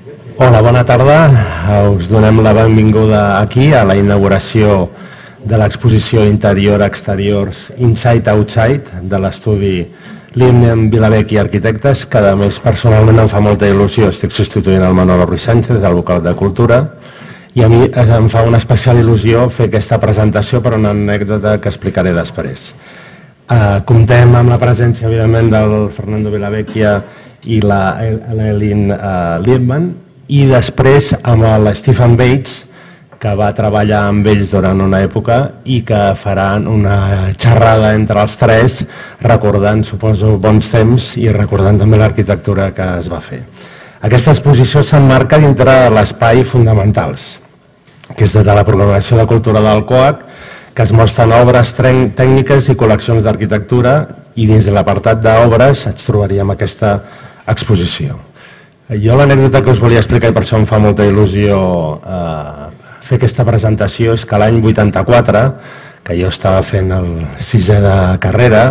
Hola, bona tarda. Us donem la benvinguda aquí a la inauguració de l'exposició Interior-Exteriors Inside-Outside de l'estudi Eileen Liebman Arquitectes, que a més personalment em fa molta il·lusió. Estic substituint el Manolo Ruiz Sánchez, del vocal de Cultura, i a mi em fa una especial il·lusió fer aquesta presentació per una anècdota que explicaré després. Comptem amb la presència, evidentment, del Fernando Villavecchia i l'Eileen Liebman, i després amb el Stephen Bates, que va treballar amb ells durant una època i que faran una xerrada entre els tres, recordant, suposo, bons temps i recordant també l'arquitectura que es va fer. Aquesta exposició s'emmarca dintre de l'espai Fonamentals, que és de la programació de cultura del COAC, que es mostren obres tècniques i col·leccions d'arquitectura, i dins de l'apartat d'obres ens trobaríem aquesta exposició. Jo l'anècdota que us volia explicar, i per això em fa molta il·lusió fer aquesta presentació, és que l'any 84, que jo estava fent el 6è de carrera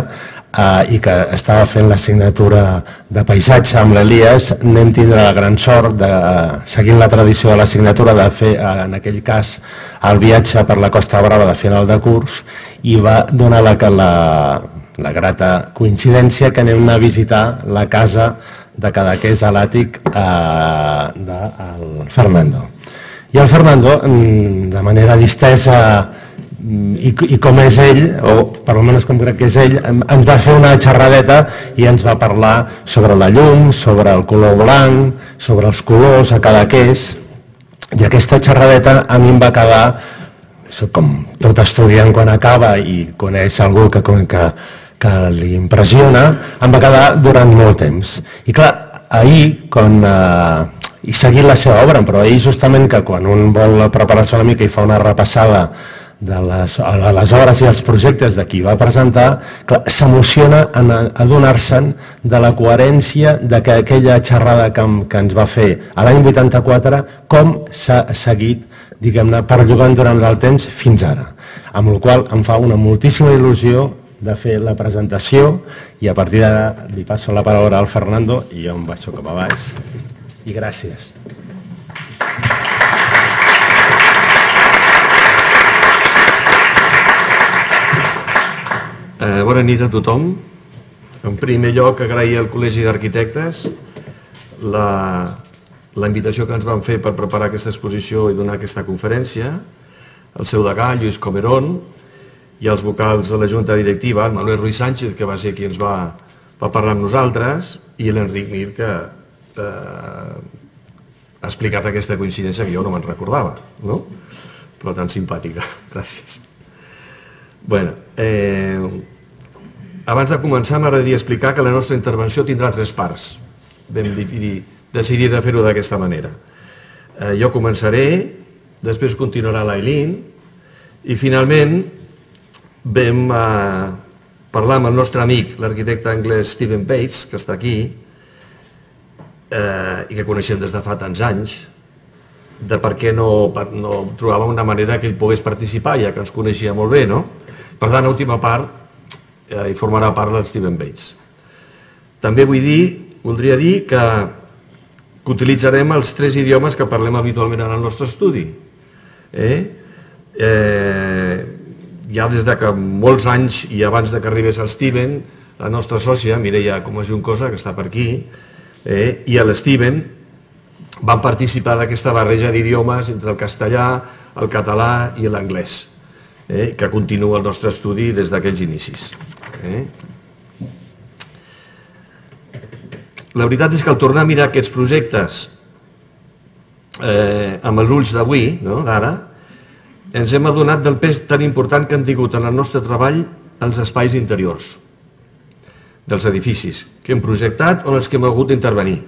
i que estava fent l'assignatura de paisatge amb l'Elias, anem tindre la gran sort, seguint la tradició de l'assignatura, de fer, en aquell cas, el viatge per la Costa Brava de final de curs, i va donar la grata coincidència que anem a visitar la casa de Cadaqués a l'àtic del Fernando. I el Fernando, de manera distesa, i com és ell, o per almenys com crec que és ell, ens va fer una xerradeta i ens va parlar sobre la llum, sobre el color blanc, sobre els colors a Cadaqués, i aquesta xerradeta a mi em va quedar, com tot estudiant quan acaba i coneix algú que li impressiona, em va quedar durant molt temps. I clar, ahir, i seguint la seva obra, però ahir justament que quan un vol preparar-se una mica i fa una repassada de les obres i els projectes de qui va presentar, s'emociona en adonar-se'n de la coherència d'aquella xerrada que ens va fer a l'any 84, com s'ha seguit, diguem-ne, perllongant durant el temps fins ara. Amb la qual cosa em fa una moltíssima il·lusió de fer la presentació, i a partir d'ara li passo la paraula al Fernando i jo em baixo cap a baix. I gràcies. Bona nit a tothom. En primer lloc, agrair al Col·legi d'Arquitectes la invitació que ens van fer per preparar aquesta exposició i donar aquesta conferència, el seu degà, Lluís Comerón, i els vocals de la Junta Directiva, el Manuel Ruiz Sánchez, que va ser qui ens va parlar amb nosaltres, i l'Enric Mir, que ha explicat aquesta coincidència que jo no me'n recordava, però tan simpàtica. Gràcies. Bé, abans de començar m'agradaria explicar que la nostra intervenció tindrà 3 parts. Vam decidir de fer-ho d'aquesta manera. Jo començaré, després continuarà l'Eileen, i finalment vam parlar amb el nostre amic, l'arquitecte anglès Stephen Bates, que està aquí, i que coneixem des de fa tants anys, de per què no trobàvem una manera que ell pogués participar, ja que ens coneixia molt bé, no? Per tant, l'última part hi formarà part del Stephen Bates. També voldria dir que utilitzarem els 3 idiomes que parlem habitualment en el nostre estudi. Ja des de molts anys i abans que arribés el Steven, la nostra sòcia, Mireia Comas Juncosa, que està per aquí, i l'Steven van participar d'aquesta barreja d'idiomes entre el castellà, el català i l'anglès, que continua el nostre estudi des d'aquells inicis. La veritat és que al tornar a mirar aquests projectes amb els ulls d'avui, d'ara, ens hem adonat del pes tan important que han tingut en el nostre treball els espais interiors dels edificis que hem projectat o en els que hem hagut d'intervenir.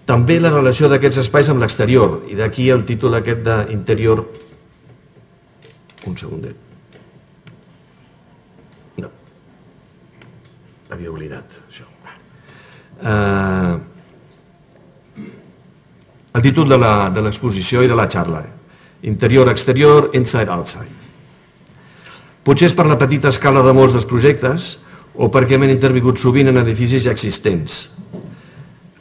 També la relació d'aquests espais amb l'exterior, i d'aquí el títol aquest d'interior. Un segundet. No. Havia oblidat això. El títol de l'exposició i de la xarra. Interior-exterior, inside-outside. Potser és per la petita escala de molts dels projectes o perquè m'he intervingut sovint en edificis ja existents.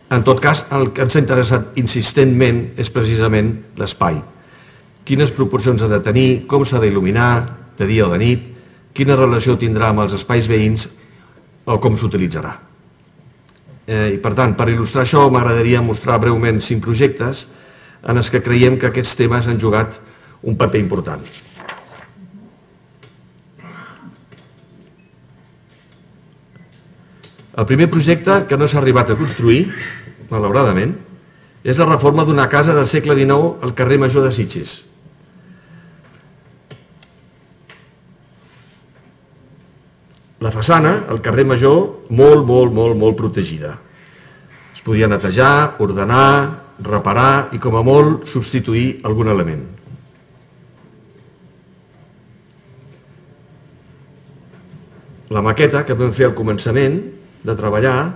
En tot cas, el que ens ha interessat insistentment és precisament l'espai. Quines proporcions ha de tenir, com s'ha d'il·luminar, de dia o de nit, quina relació tindrà amb els espais veïns o com s'utilitzarà. I per tant, per il·lustrar això, m'agradaria mostrar breument 5 projectes en els que creiem que aquests temes han jugat un paper important. El primer projecte que no s'ha arribat a construir, malauradament, és la reforma d'una casa del segle XIX al carrer Major de Sitges. La façana, al carrer Major, molt protegida. Es podia netejar, ordenar, reparar i, com a molt, substituir algun element. La maqueta que vam fer al començament de treballar,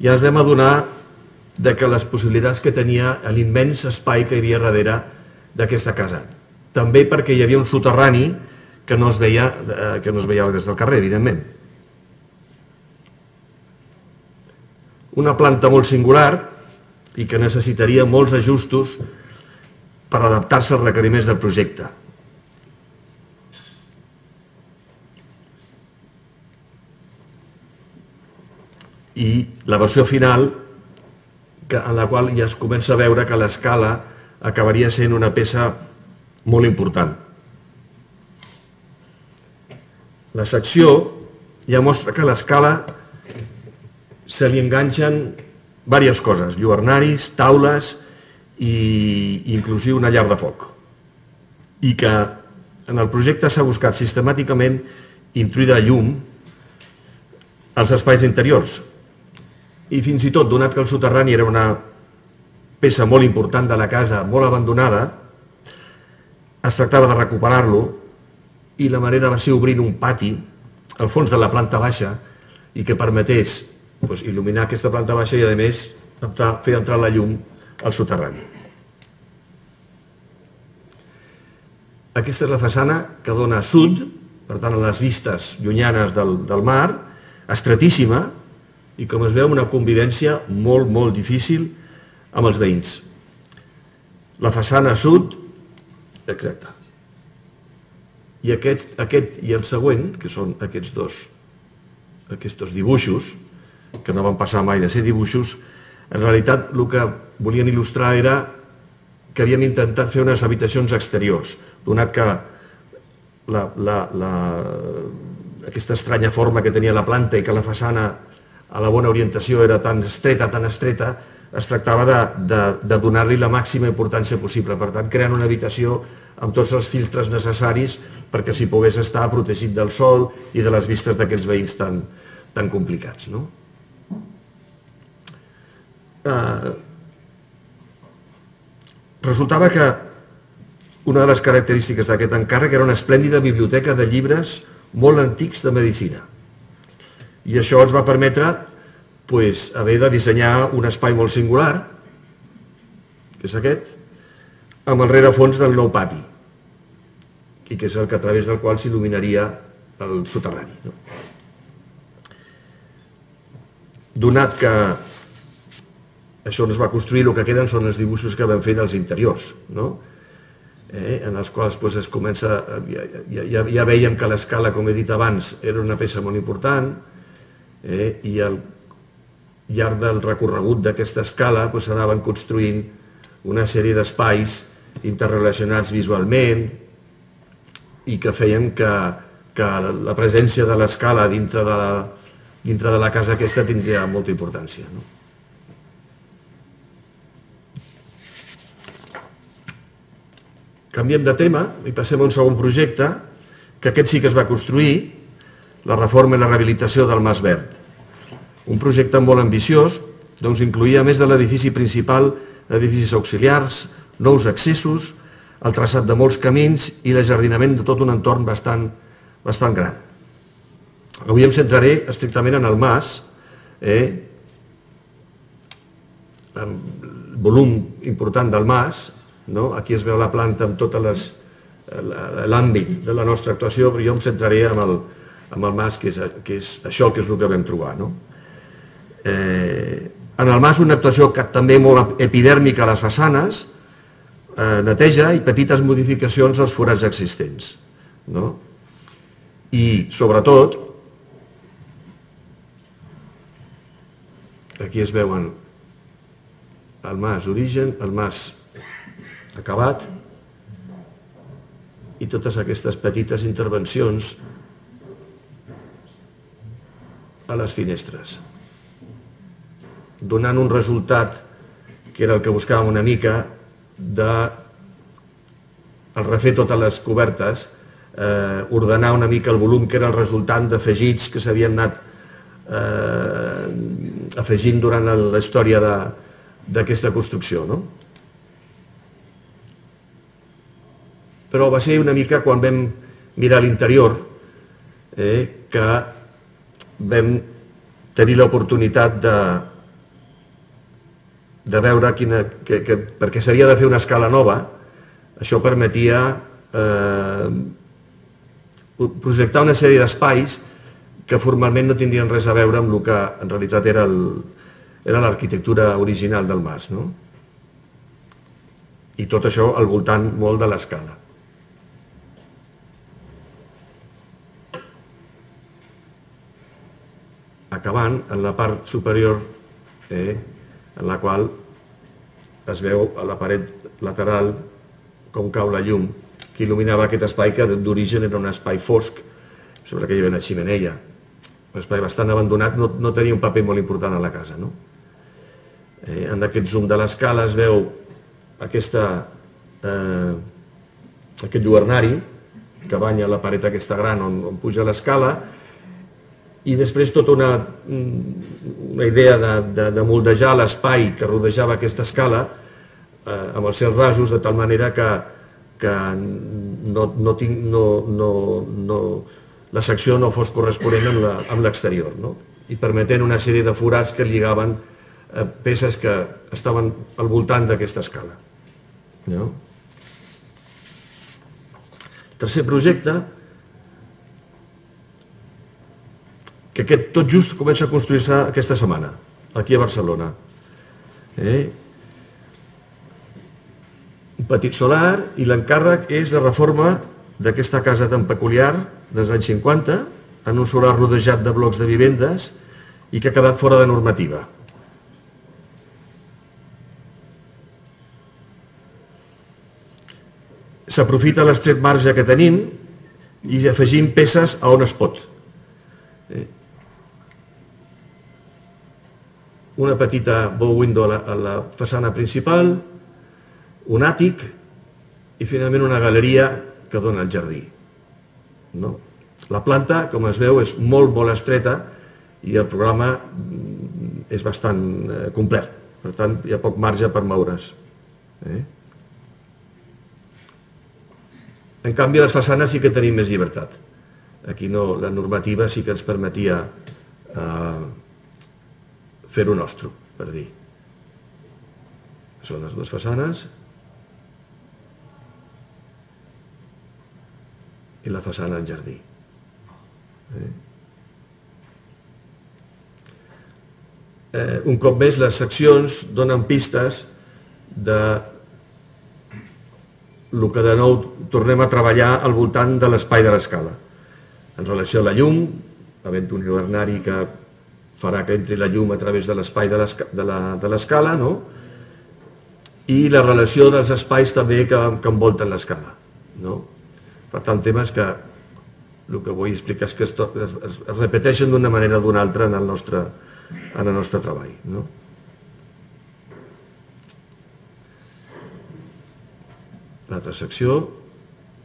ja ens vam adonar que les possibilitats que tenia l'immens espai que hi havia darrere d'aquesta casa. També perquè hi havia un soterrani que no es veia des del carrer, evidentment. Una planta molt singular i que necessitaria molts ajustos per adaptar-se als requeriments del projecte. I la versió final, en la qual ja es comença a veure que l'escala acabaria sent una peça molt important. La secció ja mostra que a l'escala se li enganxen diverses coses, lluernaris, taules i inclusive una llar de foc. I que en el projecte s'ha buscat sistemàticament introduir de llum als espais interiors. I fins i tot, donat que el soterrani era una peça molt important de la casa, molt abandonada, es tractava de recuperar-lo i la manera va ser obrint un pati al fons de la planta baixa i que permetés il·luminar aquesta planta baixa i, a més, fer entrar la llum al soterrani. Aquesta és la façana que dona a sud, per tant, a les vistes llunyanes del mar, estretíssima, i com es veu, una convivència molt difícil amb els veïns. La façana sud, exacte. I aquest i el següent, que són aquests dos dibuixos, que no van passar mai de ser dibuixos, en realitat el que volien il·lustrar era que havíem intentat fer unes habitacions exteriors, donat que aquesta estranya forma que tenia la planta i que la façana a la bona orientació era tan estreta, es tractava de donar-li la màxima importància possible. Per tant, creant una habitació amb tots els filtres necessaris perquè s'hi pogués estar protegit del sol i de les vistes d'aquests veïns tan complicats. Resultava que una de les característiques d'aquest encàrrec era una esplèndida biblioteca de llibres molt antics de medicina. I això ens va permetre haver de dissenyar un espai molt singular, que és aquest, amb el rerefons del nou pati, i que és el que a través del qual s'il·luminaria el soterrani. Donat que això no es va construir, el que queden són els dibuixos que vam fer dels interiors, en els quals es comença, ja veiem que l'escala, com he dit abans, era una peça molt important, i al llarg del recorregut d'aquesta escala s'anaven construint una sèrie d'espais interrelacionats visualment i que feien que la presència de l'escala dintre de la casa aquesta tindria molta importància. Canviem de tema i passem a un segon projecte, que aquest sí que es va construir, la reforma i la rehabilitació del Mas Verd. Un projecte molt ambiciós, doncs incloïa, a més de l'edifici principal, edificis auxiliars, nous accessos, el traçat de molts camins i l'ajardinament de tot un entorn bastant gran. Avui em centraré estrictament en el mas, el volum important del mas. Aquí es veu la planta amb tot l'àmbit de la nostra actuació, però jo em centraré en el mas, que és això que és el que vam trobar. En el mas una actuació també molt epidèrmica a les façanes, neteja i petites modificacions als forats existents. I, sobretot, aquí es veuen el mas origen, el mas acabat i totes aquestes petites intervencions a les finestres, donant un resultat que era el que buscàvem una mica al refer totes les cobertes, ordenar una mica el volum que era el resultant d'afegits que s'havien anat afegint durant la història d'aquesta construcció. Però va ser una mica quan vam mirar l'interior que vam tenir l'oportunitat de veure perquè s'havia de fer una escala nova, això permetia projectar una sèrie d'espais que formalment no tindrien res a veure amb el que en realitat era l'arquitectura original del mas. I tot això al voltant molt de l'escala. Acabant en la part superior, en la qual es veu a la paret lateral com cau la llum que il·luminava aquest espai que d'origen era un espai fosc sobre què hi havia una xemeneia. Un espai bastant abandonat, no tenia un paper molt important a la casa. En aquest zoom de l'escala es veu aquest lluernari que banya la paret aquesta gran on puja l'escala i després tota una idea de moldejar l'espai que rodejava aquesta escala amb els seus rasos de tal manera que la secció no fos corresponent amb l'exterior i permetent una sèrie de forats que lligaven peces que estaven al voltant d'aquesta escala. Tercer projecte, que aquest tot just comença a construir-se aquesta setmana, aquí a Barcelona. Un petit solar i l'encàrrec és de reforma d'aquesta casa tan peculiar dels anys 50, en un solar rodejat de blocs de vivendes i que ha quedat fora de normativa. S'aprofita l'estret marge que tenim i afegim peces a on es pot. Una petita bow window a la façana principal, un àtic i finalment una galeria que dona al jardí. La planta, com es veu, és molt, molt estreta i el programa és bastant complet. Per tant, hi ha poc marge per moure's. En canvi, a les façanes sí que tenim més llibertat. Aquí no, la normativa sí que ens permetia fer-ho nostre, per dir. Són les dues façanes i la façana al jardí. Un cop més, les seccions donen pistes de el que de nou tornem a treballar al voltant de l'espai de l'escala. En relació a la llum, havent un hivernari que farà que entri la llum a través de l'espai de l'escala, i la relació dels espais també que envolten l'escala. Per tant, temes que el que vull explicar és que es repeteixen d'una manera o d'una altra en el nostre treball. L'altra secció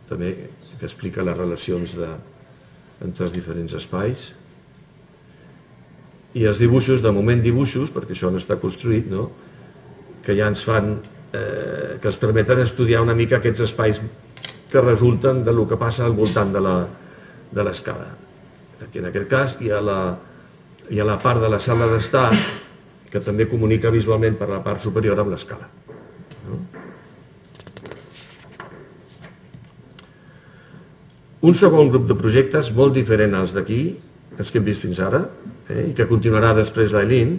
també que explica les relacions entre els diferents espais i els dibuixos, de moment dibuixos, perquè això no està construït, que ja ens fan, que ens permeten estudiar una mica aquests espais que resulten del que passa al voltant de l'escala. Aquí en aquest cas hi ha la part de la sala d'estar que també comunica visualment per la part superior amb l'escala. Un segon grup de projectes molt diferent als d'aquí, els que hem vist fins ara, i que continuarà després l'Eileen,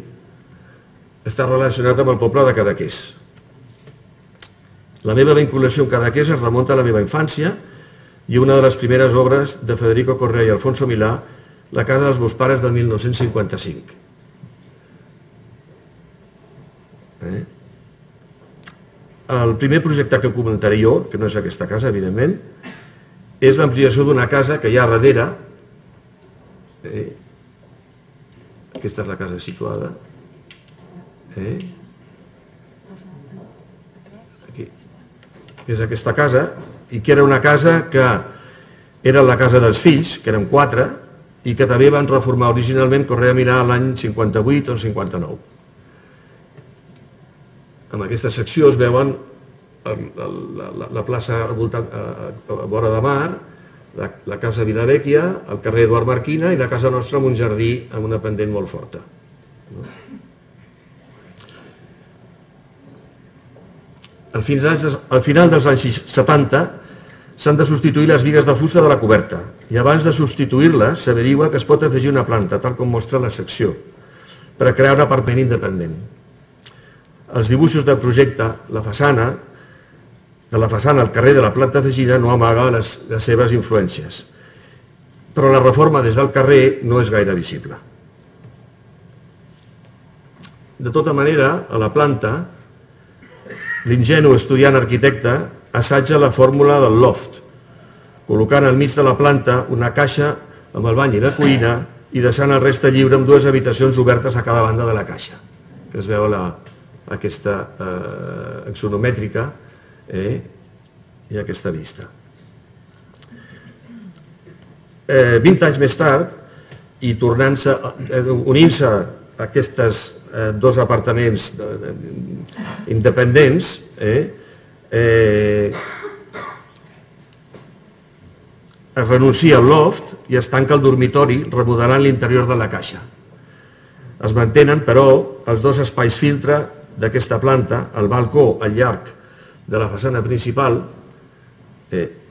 està relacionat amb el poble de Cadaqués. La meva vinculació amb Cadaqués es remunta a la meva infància i una de les primeres obres de Federico Correa i Alfonso Milà, La casa dels meus pares del 1955. El primer projecte que comentaré jo, que no és aquesta casa, evidentment, és l'ampliació d'una casa que hi ha darrere. Aquesta és la casa situada. Aquí. És aquesta casa, i que era una casa que era la casa dels fills, que eren 4, i que també van reformar originalment Correa Milà l'any 58 o 59. En aquesta secció es veuen la plaça a vora de mar, la casa Villavecchia, el carrer Eduard Marquina i la casa nostra amb un jardí amb una pendent molt forta. Al final dels anys 70 s'han de substituir les bigues de fusta de la coberta i abans de substituir-les s'averigua que es pot afegir una planta, tal com mostra la secció, per a crear un apartament independent. Els dibuixos del projecte, de la façana al carrer de la planta afegida no amaga les seves influències, però la reforma des del carrer no és gaire visible. De tota manera, a la planta, l'ingenu estudiant arquitecte assaja la fórmula del loft, col·locant al mig de la planta una caixa amb el bany i la cuina i deixant el reste lliure amb 2 habitacions obertes a cada banda de la caixa, que es veu aquesta axonomètrica i aquesta vista. 20 anys més tard, i unint-se aquests 2 apartaments independents, es renuncia al loft i es tanca el dormitori remodelant l'interior de la caixa. Es mantenen, però, els 2 espais filtre d'aquesta planta, el balcó al llarg de la façana principal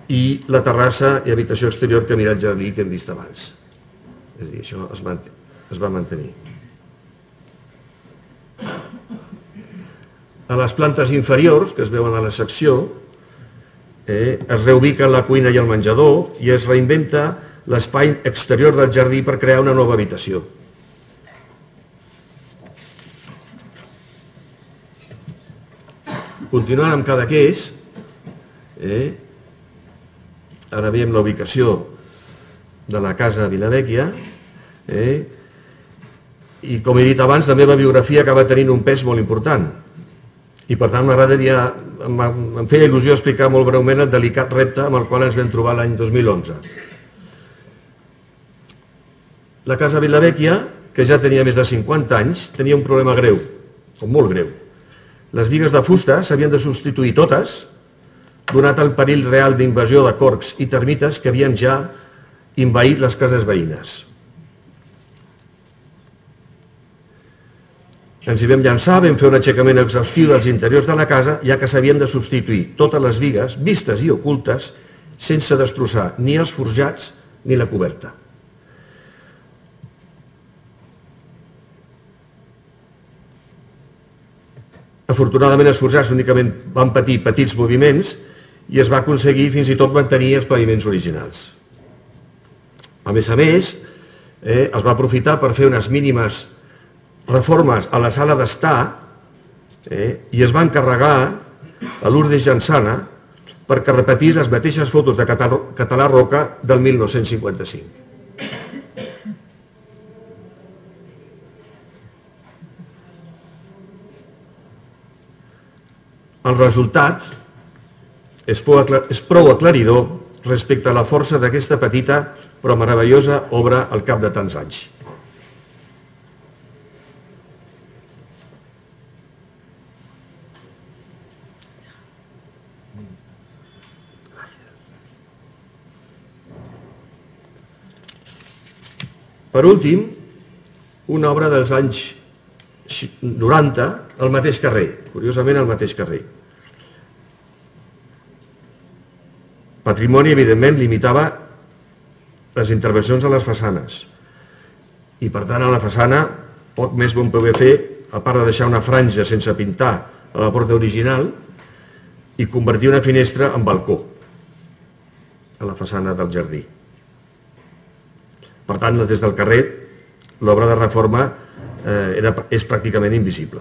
i la terrassa i habitació exterior que mira el jardí que hem vist abans. És a dir, això es va mantenir. A les plantes inferiors, que es veuen a la secció, es reubiquen la cuina i el menjador i es reinventa l'espai exterior del jardí per crear una nova habitació. Continuant amb Cadaqués, ara veiem la ubicació de la casa Villavecchia, i com he dit abans, la meva biografia acaba tenint un pes molt important. I per tant em feia il·lusió explicar molt breument el delicat repte amb el qual ens vam trobar l'any 2011. La casa Villavecchia, que ja tenia més de 50 anys, tenia un problema greu, o molt greu. Les bigues de fusta s'havien de substituir totes, donat el perill real d'invasió de corcs i termites que havien ja envaït les cases veïnes. Ens hi vam llançar, vam fer un aixecament exhaustiu dels interiors de la casa, ja que s'havien de substituir totes les bigues, vistes i ocultes, sense destrossar ni els forjats ni la coberta. Afortunadament els forjats únicament van patir petits moviments i es va aconseguir fins i tot mantenir els paviments originals. A més, es va aprofitar per fer unes mínimes reformes a la sala d'estar i es va encarregar a Lourdes Jansana perquè repetís les mateixes fotos de Català Roca del 1955. El resultat és prou aclaridor respecte a la força d'aquesta petita però meravellosa obra al cap de tants anys. Per últim, una obra dels anys 90, al mateix carrer, curiosament al mateix carrer. Patrimoni, evidentment, limitava les intervencions a les façanes i, per tant, a la façana poc més vam poder fer a part de deixar una franja sense pintar a la porta original, i convertir una finestra en balcó a la façana del jardí. Per tant, des del carrer, l'obra de reforma és pràcticament invisible.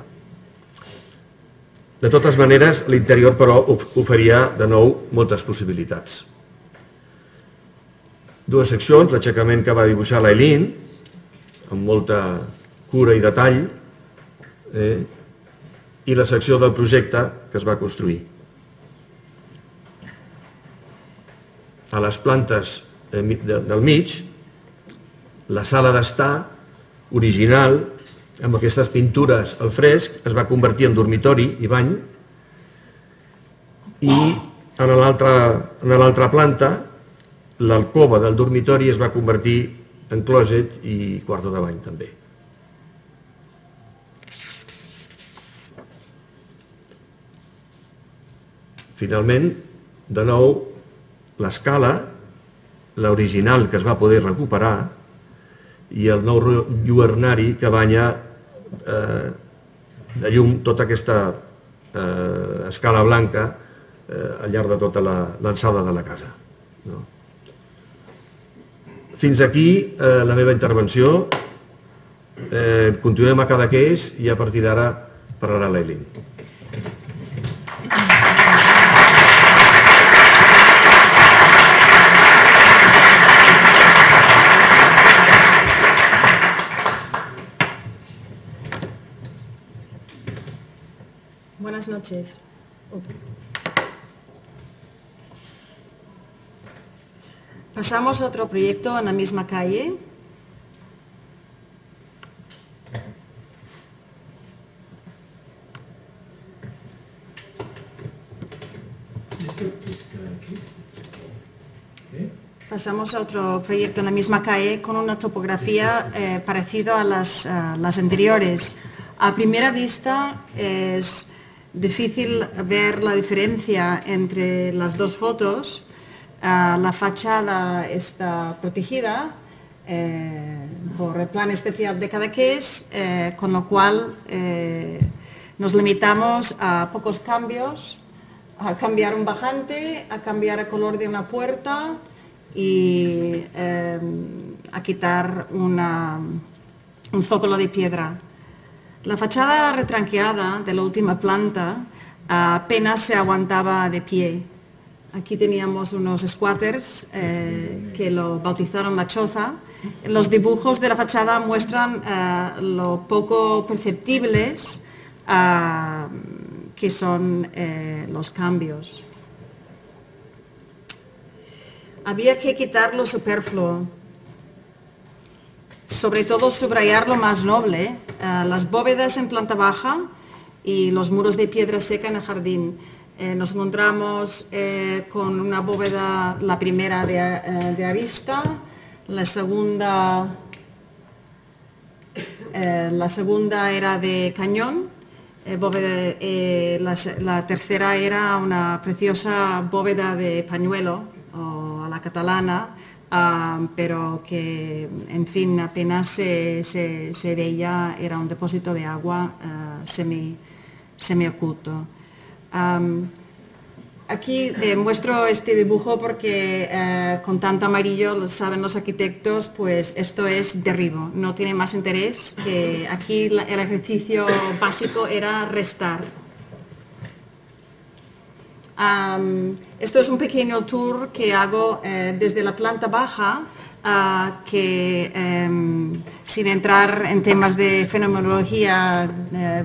De totes maneres, l'interior, però, oferia de nou moltes possibilitats. Dues seccions, l'aixecament que va dibuixar l'Eileen, amb molta cura i detall, i la secció del projecte que es va construir. A les plantes del mig, la sala d'estar original, amb aquestes pintures al fresc, es va convertir en dormitori i bany, i en l'altra planta, l'alcova del dormitori es va convertir en clòset i quarto de bany també. Finalment, de nou, l'escala, l'original que es va poder recuperar, i el nou lluernari que banya de llum tota aquesta escala blanca al llarg de tota l'alçada de la casa. Fins aquí la meva intervenció. Continuem a Cadaqués i a partir d'ara parlarà l'Eileen. Buenas noches. Pasamos a otro proyecto en la misma calle. Pasamos a otro proyecto en la misma calle con una topografía parecida a las anteriores. A primera vista es difícil ver la diferencia entre las dos fotos. La fachada está protegida por el plan especial de Cadaqués, con lo cual nos limitamos a pocos cambios, a cambiar un bajante, a cambiar el color de una puerta y a quitar un zócalo de piedra. La fachada retranqueada de la última planta apenas se aguantaba de pie. Aquí teníamos unos squatters que lo bautizaron la choza. Los dibujos de la fachada muestran lo poco perceptibles que son los cambios. Había que quitar lo superfluo, sobre todo subrayar lo más noble, las bóvedas en planta baja y los muros de piedra seca en el jardín. Nos encontramos con una bóveda, la primera de arista, la segunda era de cañón, la tercera era una preciosa bóveda de pañuelo o a la catalana, pero que, en fin, apenas se veía, era un depósito de agua semi-oculto. Aquí muestro este dibujo porque con tanto amarillo, lo saben los arquitectos, pues esto es derribo, no tiene más interés, que aquí el ejercicio básico era restar. Esto es un pequeño tour que hago desde la planta baja, sin entrar en temas de fenomenología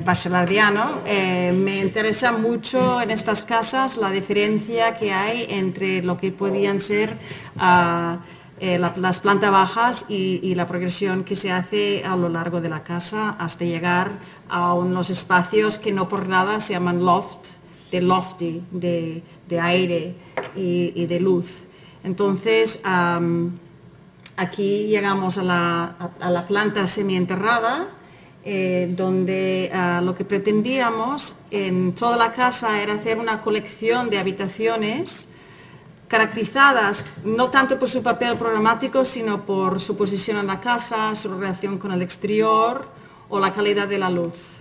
bachelardiano, me interesa mucho en estas casas la diferencia que hay entre lo que podían ser las plantas bajas y la progresión que se hace a lo largo de la casa hasta llegar a unos espacios que no por nada se llaman loft, de lofty, de aire y de luz. Entonces, aquí llegamos a la planta semienterrada, donde lo que pretendíamos en toda la casa era hacer una colección de habitaciones caracterizadas no tanto por su papel programático, sino por su posición en la casa, su relación con el exterior o la calidad de la luz.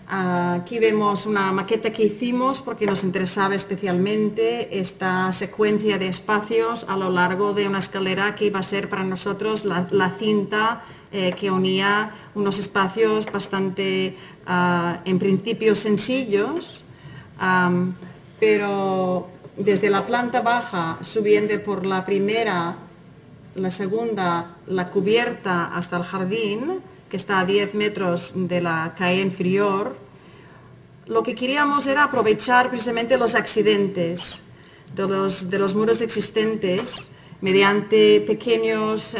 Aquí vemos una maqueta que hicimos porque nos interesaba especialmente esta secuencia de espacios a lo largo de una escalera que iba a ser para nosotros la cinta que unía unos espacios bastante, en principio, sencillos, pero desde la planta baja, subiendo por la primera, la segunda, la cubierta hasta el jardín, que está a 10 metros de la calle inferior, lo que queríamos era aprovechar precisamente los accidentes de los muros existentes mediante pequeños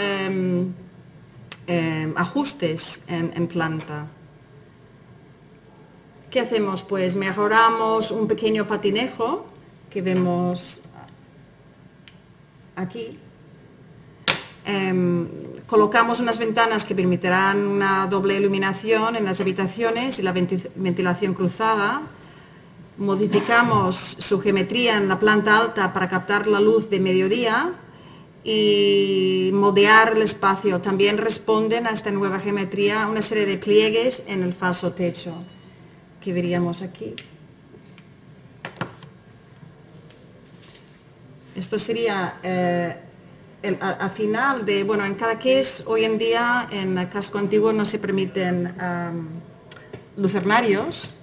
ajustes en planta. ¿Qué hacemos? Pues mejoramos un pequeño patinejo que vemos aquí. Colocamos unas ventanas que permitirán una doble iluminación en las habitaciones y la ventilación cruzada. Modificamos su geometría en la planta alta para captar la luz de mediodía y moldear el espacio. También responden a esta nueva geometría una serie de pliegues en el falso techo que veríamos aquí. Esto sería al final de, bueno, en Cadaqués hoy en día en el casco antiguo no se permiten lucernarios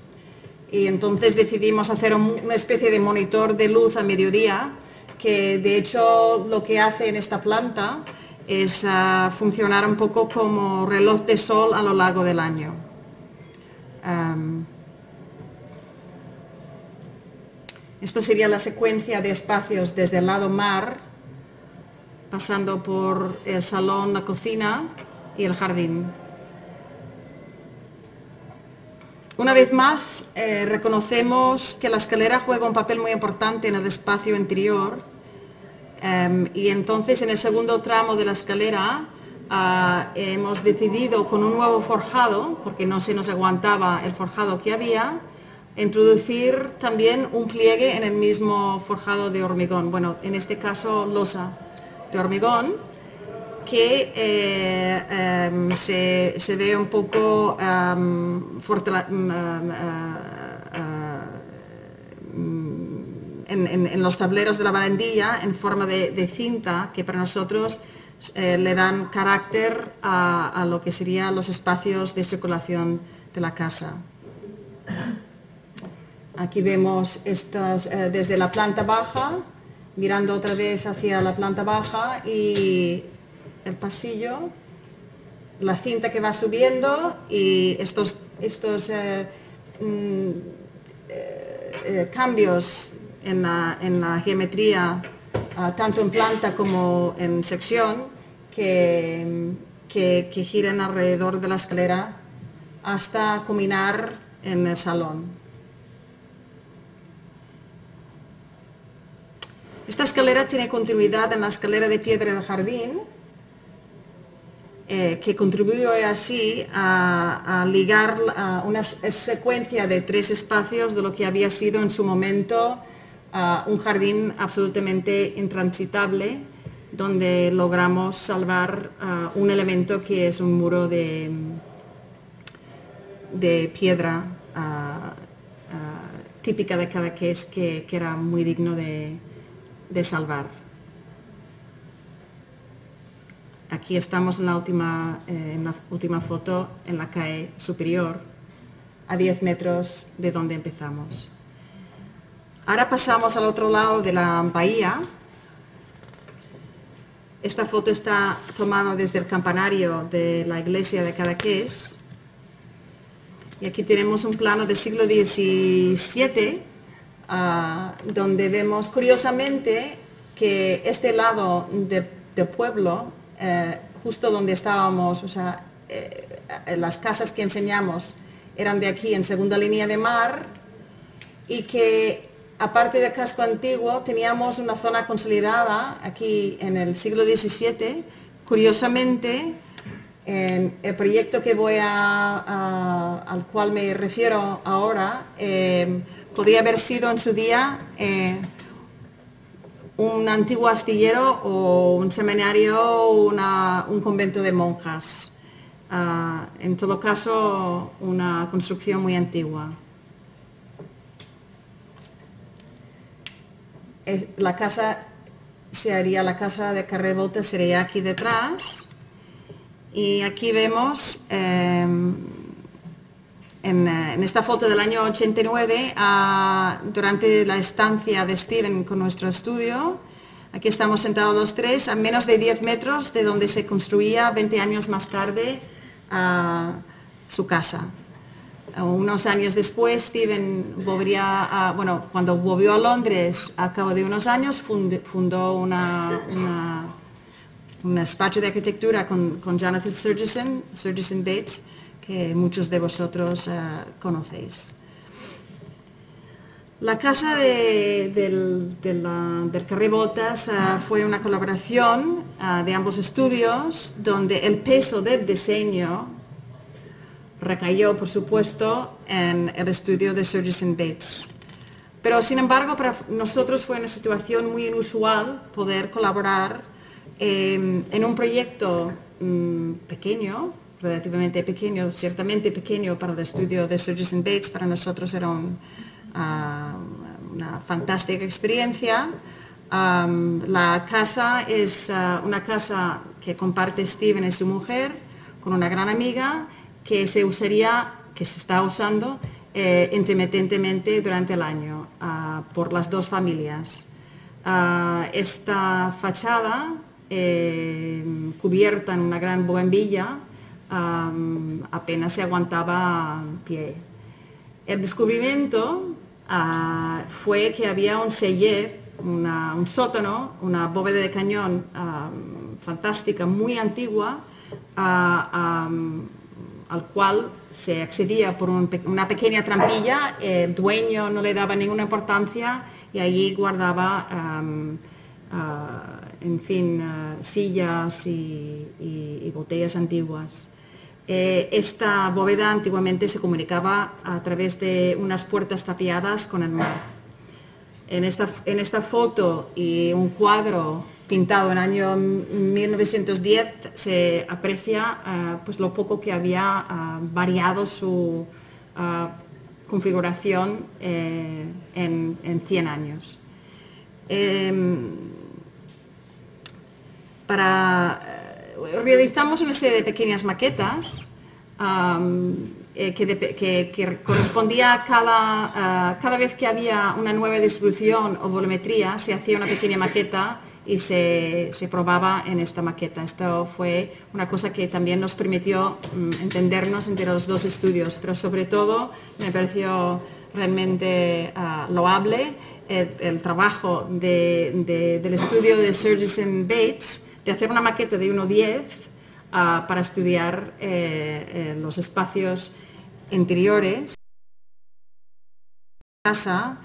y entonces decidimos hacer una especie de monitor de luz a mediodía que de hecho lo que hace en esta planta es funcionar un poco como reloj de sol a lo largo del año. Esto sería la secuencia de espacios desde el lado mar, pasando por el salón, la cocina y el jardín. Una vez más, reconocemos que la escalera juega un papel muy importante en el espacio interior y entonces en el segundo tramo de la escalera hemos decidido con un nuevo forjado, porque no se nos aguantaba el forjado que había, introducir también un pliegue en el mismo forjado de hormigón, bueno, en este caso losa de hormigón, que se ve un poco en los tableros de la barandilla en forma de cinta, que para nosotros le dan carácter a lo que serían los espacios de circulación de la casa. Aquí vemos estos desde la planta baja, mirando otra vez hacia la planta baja y el pasillo, la cinta que va subiendo y estos cambios en la geometría, tanto en planta como en sección, que giran alrededor de la escalera hasta culminar en el salón. Esta escalera tiene continuidad en la escalera de piedra del jardín, que contribuye así a ligar una secuencia de 3 espacios de lo que había sido en su momento un jardín absolutamente intransitable, donde logramos salvar un elemento que es un muro de piedra típica de Cadaqués, que era muy digno de salvar. Aquí estamos en la última foto en la calle superior, a 10 metros de donde empezamos. Ahora pasamos al otro lado de la bahía. Esta foto está tomada desde el campanario de la iglesia de Cadaqués. Y aquí tenemos un plano del siglo XVII, donde vemos curiosamente que este lado del pueblo, justo donde estábamos, o sea, las casas que enseñamos eran de aquí en segunda línea de mar, y que aparte del casco antiguo teníamos una zona consolidada aquí en el siglo XVII. Curiosamente, en el proyecto que al cual me refiero ahora, podía haber sido en su día un antiguo astillero o un seminario o un convento de monjas. En todo caso, una construcción muy antigua. La casa la casa de carrer volta sería aquí detrás, y aquí vemos en esta foto del año 89, durante la estancia de Steven con nuestro estudio. Aquí estamos sentados los tres a menos de 10 metros de donde se construía 20 años más tarde su casa. Unos años después, Steven cuando volvió a Londres, a cabo de unos años, fundó un despacho de arquitectura con Jonathan Surgison Bates, que muchos de vosotros conocéis. La casa del Carrer Voltas fue una colaboración de ambos estudios, donde el peso del diseño recayó, por supuesto, en el estudio de Surgison Bates. Pero, sin embargo, para nosotros fue una situación muy inusual poder colaborar en un proyecto pequeño, relativamente pequeño, ciertamente pequeño para el estudio de Surgison Bates. Para nosotros era una fantástica experiencia. La casa es una casa que comparte Steven y su mujer con una gran amiga, que se está usando intermitentemente durante el año por las dos familias. Esta fachada, cubierta en una gran buhardilla, apenas se aguantaba en pie. El descubrimiento fue que había un celler, un sótano, una bóveda de cañón fantástica, muy antigua, al cual se accedía por una pequeña trampilla. El dueño no le daba ninguna importancia y allí guardaba, sillas y botellas antiguas. Esta bóveda antiguamente se comunicaba a través de unas puertas tapiadas con el mar. En esta foto y un cuadro pintado en el año 1910 se aprecia lo poco que había variado su configuración en 100 años. Realizamos una serie de pequeñas maquetas que correspondía a cada vez que había una nueva distribución o volumetría, se hacía una pequeña maqueta y se probaba en esta maqueta. Esto fue una cosa que también nos permitió entendernos entre los dos estudios, pero sobre todo me pareció realmente loable el trabajo del estudio de Surgison Bates de hacer una maqueta de 1:10 para estudiar los espacios interiores de la casa,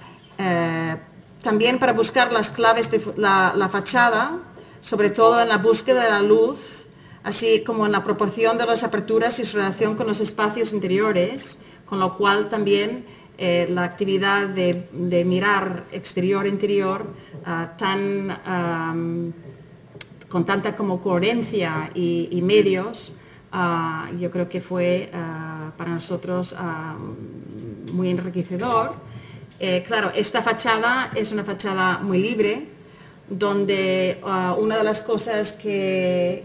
también para buscar las claves de la fachada, sobre todo en la búsqueda de la luz, así como en la proporción de las aperturas y su relación con los espacios interiores, con lo cual también la actividad de mirar exterior-interior con tanta como coherencia y medios, yo creo que fue para nosotros muy enriquecedor. Claro, esta fachada es una fachada muy libre, donde una de las cosas que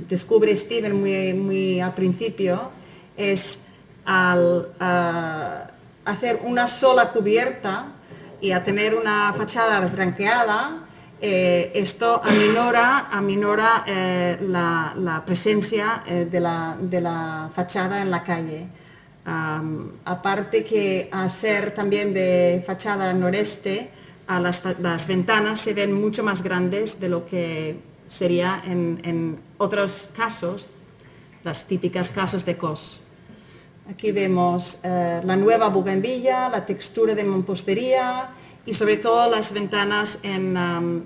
descubre Steven muy al principio es al hacer una sola cubierta y a tener una fachada franqueada, esto aminora la presencia de la fachada en la calle. Aparte que a ser también de fachada noreste, las ventanas se ven mucho más grandes de lo que sería en otros casos, las típicas casas de cos. Aquí vemos la nueva buhardilla, la textura de mampostería y sobre todo las ventanas en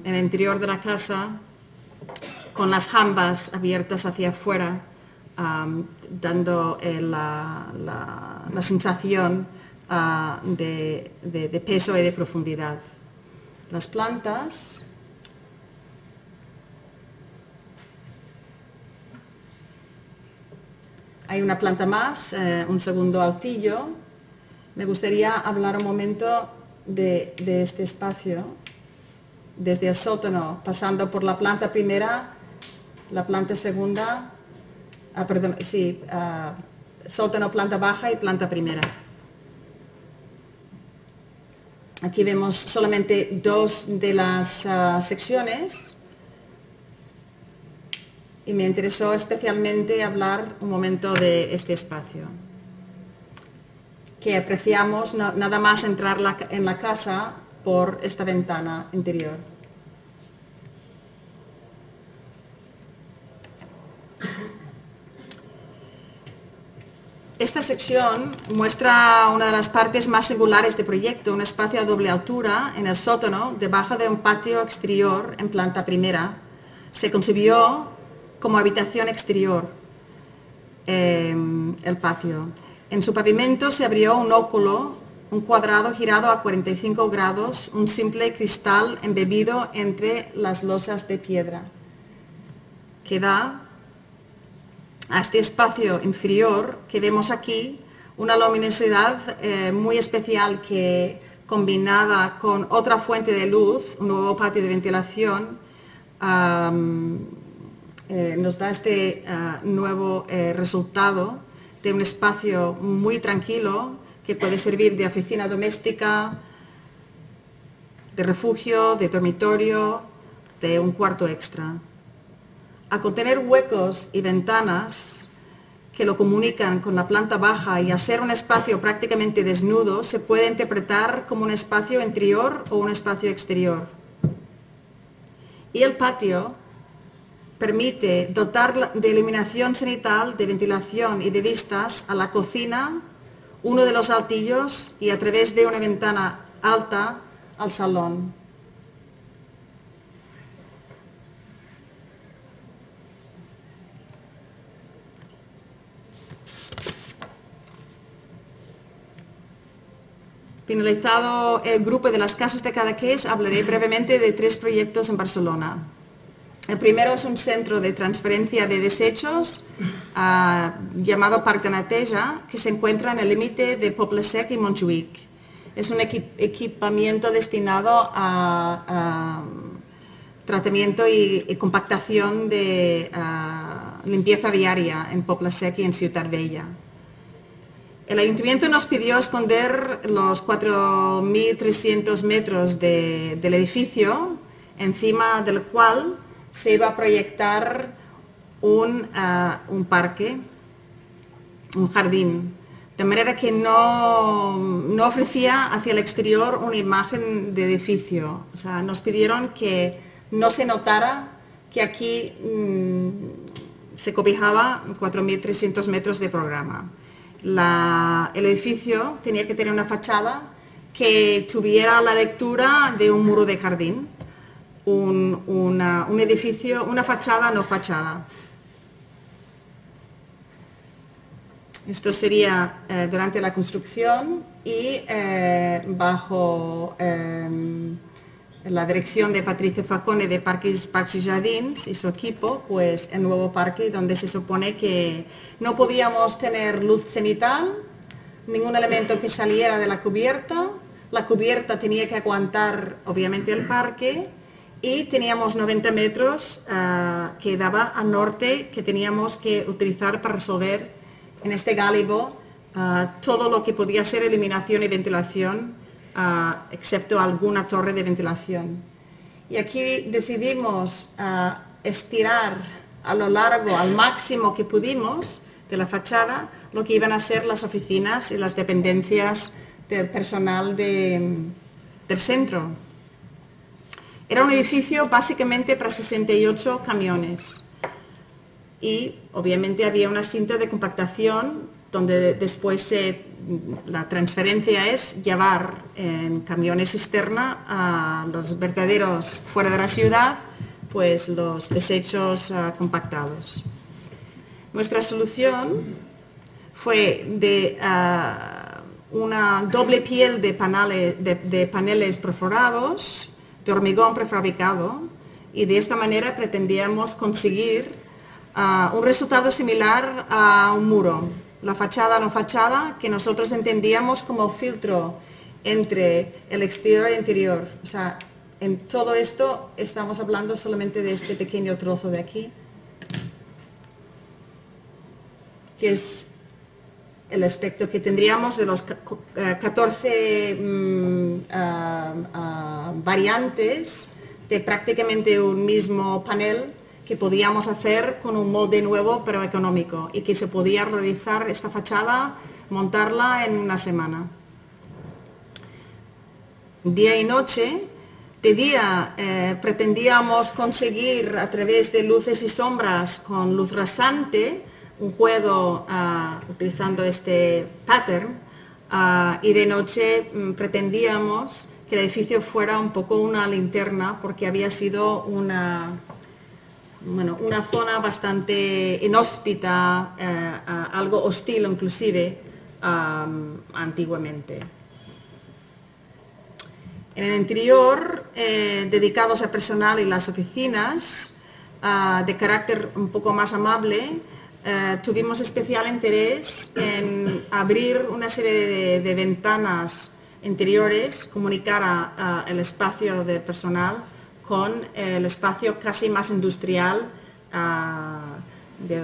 el interior de la casa con las jambas abiertas hacia afuera, dando la sensación de peso y de profundidad. Las plantas hay una planta más, un segundo altillo. Me gustaría hablar un momento de este espacio, desde el sótano, pasando por la planta primera, la planta segunda, sótano, planta baja y planta primera. Aquí vemos solamente dos de las secciones y me interesó especialmente hablar un momento de este espacio, que apreciamos nada más entrar en la casa por esta ventana interior. Esta sección muestra una de las partes más singulares del proyecto, un espacio a doble altura en el sótano, debajo de un patio exterior en planta primera. Se concibió como habitación exterior el patio. En su pavimento se abrió un óculo, un cuadrado girado a 45 grados, un simple cristal embebido entre las losas de piedra, que da a este espacio inferior que vemos aquí una luminosidad muy especial que, combinada con otra fuente de luz, un nuevo patio de ventilación, nos da este nuevo resultado de un espacio muy tranquilo que puede servir de oficina doméstica, de refugio, de dormitorio, de un cuarto extra. Al contener huecos y ventanas que lo comunican con la planta baja y al ser un espacio prácticamente desnudo, se puede interpretar como un espacio interior o un espacio exterior. Y el patio permite dotar de iluminación cenital, de ventilación y de vistas a la cocina, uno de los altillos y a través de una ventana alta al salón. Finalizado el grupo de las casas de Cadaqués, hablaré brevemente de 3 proyectos en Barcelona. El primero es un centro de transferencia de desechos llamado Parc de Neteja, que se encuentra en el límite de Poble Sec y Montjuïc. Es un equipamiento destinado a tratamiento y compactación de limpieza viaria en Poble Sec y en Ciutat Vella. El ayuntamiento nos pidió esconder los 4.300 metros del edificio, encima del cual se iba a proyectar un parque, un jardín, de manera que no ofrecía hacia el exterior una imagen de edificio. O sea, nos pidieron que no se notara que aquí se cobijaba 4.300 metros de programa. El edificio tenía que tener una fachada que tuviera la lectura de un muro de jardín, un edificio, una fachada no fachada. Esto sería durante la construcción y bajo la dirección de Patricia Facone de Parcs y Jardins y su equipo, pues el nuevo parque donde se supone que no podíamos tener luz cenital, ningún elemento que saliera de la cubierta tenía que aguantar obviamente el parque y teníamos 90 metros que daba al norte que teníamos que utilizar para resolver en este gálibo todo lo que podía ser iluminación y ventilación, excepto alguna torre de ventilación. Y aquí decidimos estirar a lo largo, al máximo que pudimos de la fachada, lo que iban a ser las oficinas y las dependencias del personal del centro. Era un edificio básicamente para 68 camiones y obviamente había una cinta de compactación donde después la transferencia es llevar en camiones cisterna a los vertederos fuera de la ciudad, pues los desechos compactados. Nuestra solución fue de una doble piel de paneles perforados, de hormigón prefabricado, y de esta manera pretendíamos conseguir un resultado similar a un muro, la fachada no fachada, que nosotros entendíamos como filtro entre el exterior e interior. O sea, en todo esto estamos hablando solamente de este pequeño trozo de aquí, que es el aspecto que tendríamos de los 14 variantes de prácticamente un mismo panel que podíamos hacer con un molde nuevo pero económico y que se podía realizar esta fachada, montarla en una semana. Día y noche. De día pretendíamos conseguir a través de luces y sombras con luz rasante un juego utilizando este pattern, y de noche pretendíamos que el edificio fuera un poco una linterna porque había sido una zona bastante inhóspita, algo hostil inclusive antiguamente. En el interior, dedicados al personal y las oficinas, de carácter un poco más amable, tuvimos especial interés en abrir una serie de ventanas interiores, comunicar el espacio del personal con el espacio casi más industrial,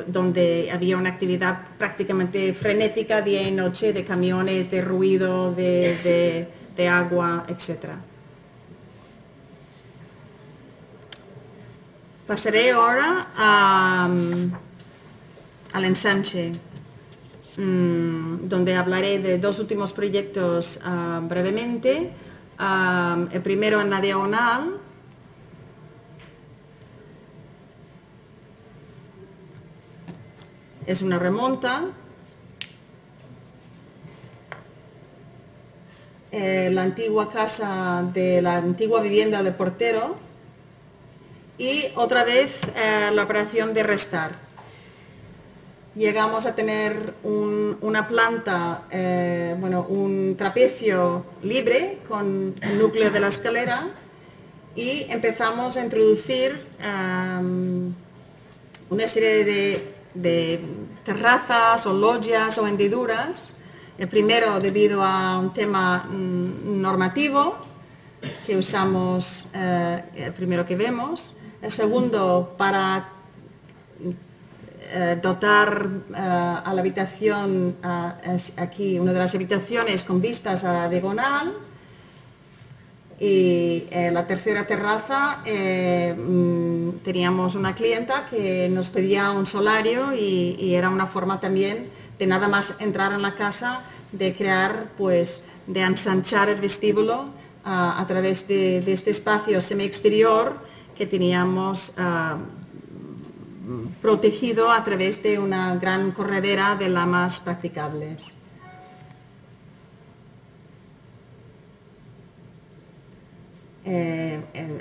donde había una actividad prácticamente frenética día y noche, de camiones, de ruido, de agua, etc. Pasaré ahora al ensanche, donde hablaré de dos últimos proyectos brevemente. El primero en la diagonal, es una remonta. La antigua casa de la antigua vivienda del portero y otra vez la operación de restar. Llegamos a tener una planta, un trapecio libre con el núcleo de la escalera y empezamos a introducir una serie de terrazas o logias o hendiduras. El primero debido a un tema normativo que usamos, el primero que vemos. El segundo para dotar a la habitación, aquí una de las habitaciones con vistas a la diagonal. Y la tercera terraza teníamos una clienta que nos pedía un solario y era una forma también de nada más entrar en la casa, de crear, pues, de ensanchar el vestíbulo a través de este espacio semi-exterior que teníamos protegido a través de una gran corredera de lamas practicables.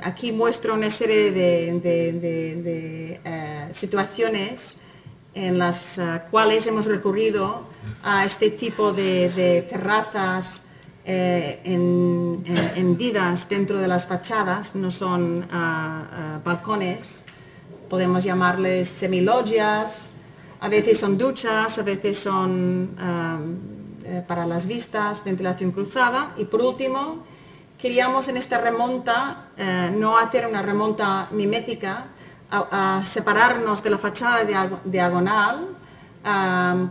Aquí muestro una serie de situaciones en las cuales hemos recurrido a este tipo de terrazas hendidas dentro de las fachadas. No son balcones, podemos llamarles semilogias, a veces son duchas, a veces son para las vistas, ventilación cruzada. Y por último, queríamos en esta remonta no hacer una remonta mimética, a separarnos de la fachada diagonal.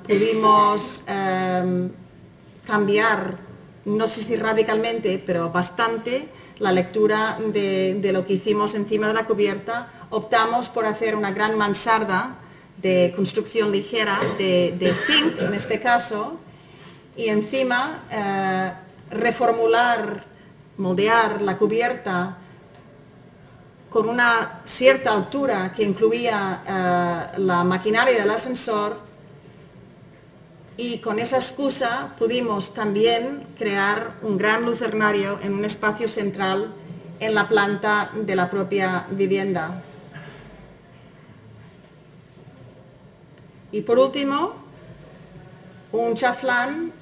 Pudimos cambiar, no sé si radicalmente, pero bastante, la lectura de lo que hicimos encima de la cubierta. Optamos por hacer una gran mansarda de construcción ligera, de zinc en este caso, y encima reformular, moldear la cubierta con una cierta altura que incluía la maquinaria del ascensor, y con esa excusa pudimos también crear un gran lucernario en un espacio central en la planta de la propia vivienda. Y por último, un chaflán,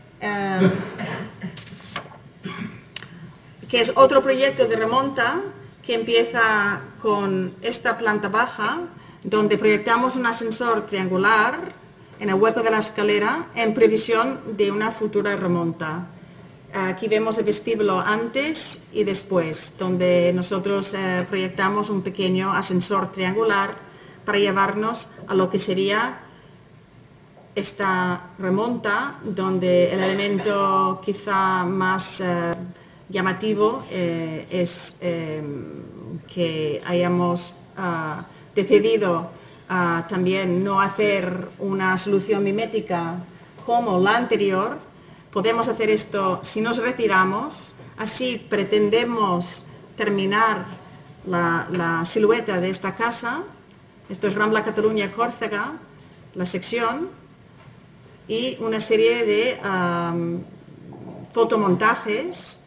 que es otro proyecto de remonta que empieza con esta planta baja, donde proyectamos un ascensor triangular en el hueco de la escalera en previsión de una futura remonta. Aquí vemos el vestíbulo antes y después, donde nosotros proyectamos un pequeño ascensor triangular para llevarnos a lo que sería esta remonta, donde el elemento quizá más llamativo es que hayamos decidido también no hacer una solución mimética como la anterior. Podemos hacer esto si nos retiramos, así pretendemos terminar la silueta de esta casa. Esto es Rambla Catalunya-Córcega, la sección, y una serie de fotomontajes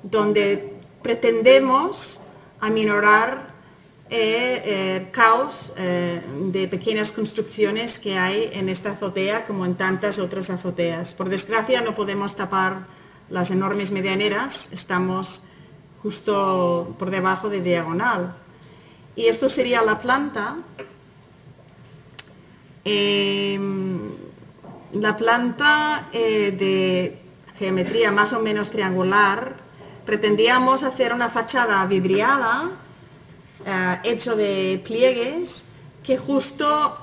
donde pretendemos aminorar el caos de pequeñas construcciones que hay en esta azotea, como en tantas otras azoteas. Por desgracia no podemos tapar las enormes medianeras, estamos justo por debajo de diagonal. Y esto sería la planta. La planta de geometría más o menos triangular, pretendíamos hacer una fachada vidriada hecho de pliegues que justo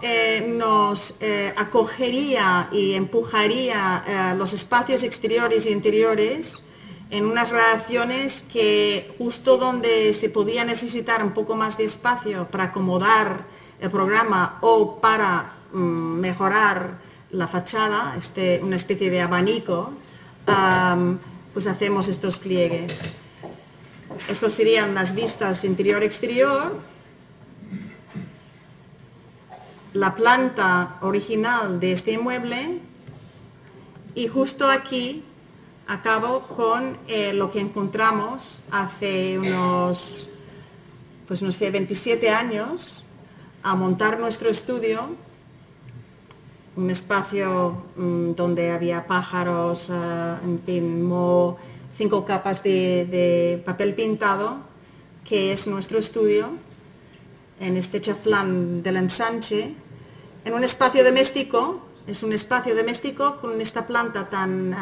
nos acogería y empujaría los espacios exteriores e interiores en unas relaciones que justo donde se podía necesitar un poco más de espacio para acomodar el programa o para mejorar la fachada, una especie de abanico, pues hacemos estos pliegues. Estos serían las vistas interior-exterior. La planta original de este inmueble, y justo aquí acabo con lo que encontramos hace unos, pues no sé, 27 años, a montar nuestro estudio, un espacio donde había pájaros, en fin, 5 capas de papel pintado, que es nuestro estudio, en este chaflán del ensanche, en un espacio doméstico. Es un espacio doméstico con esta planta tan,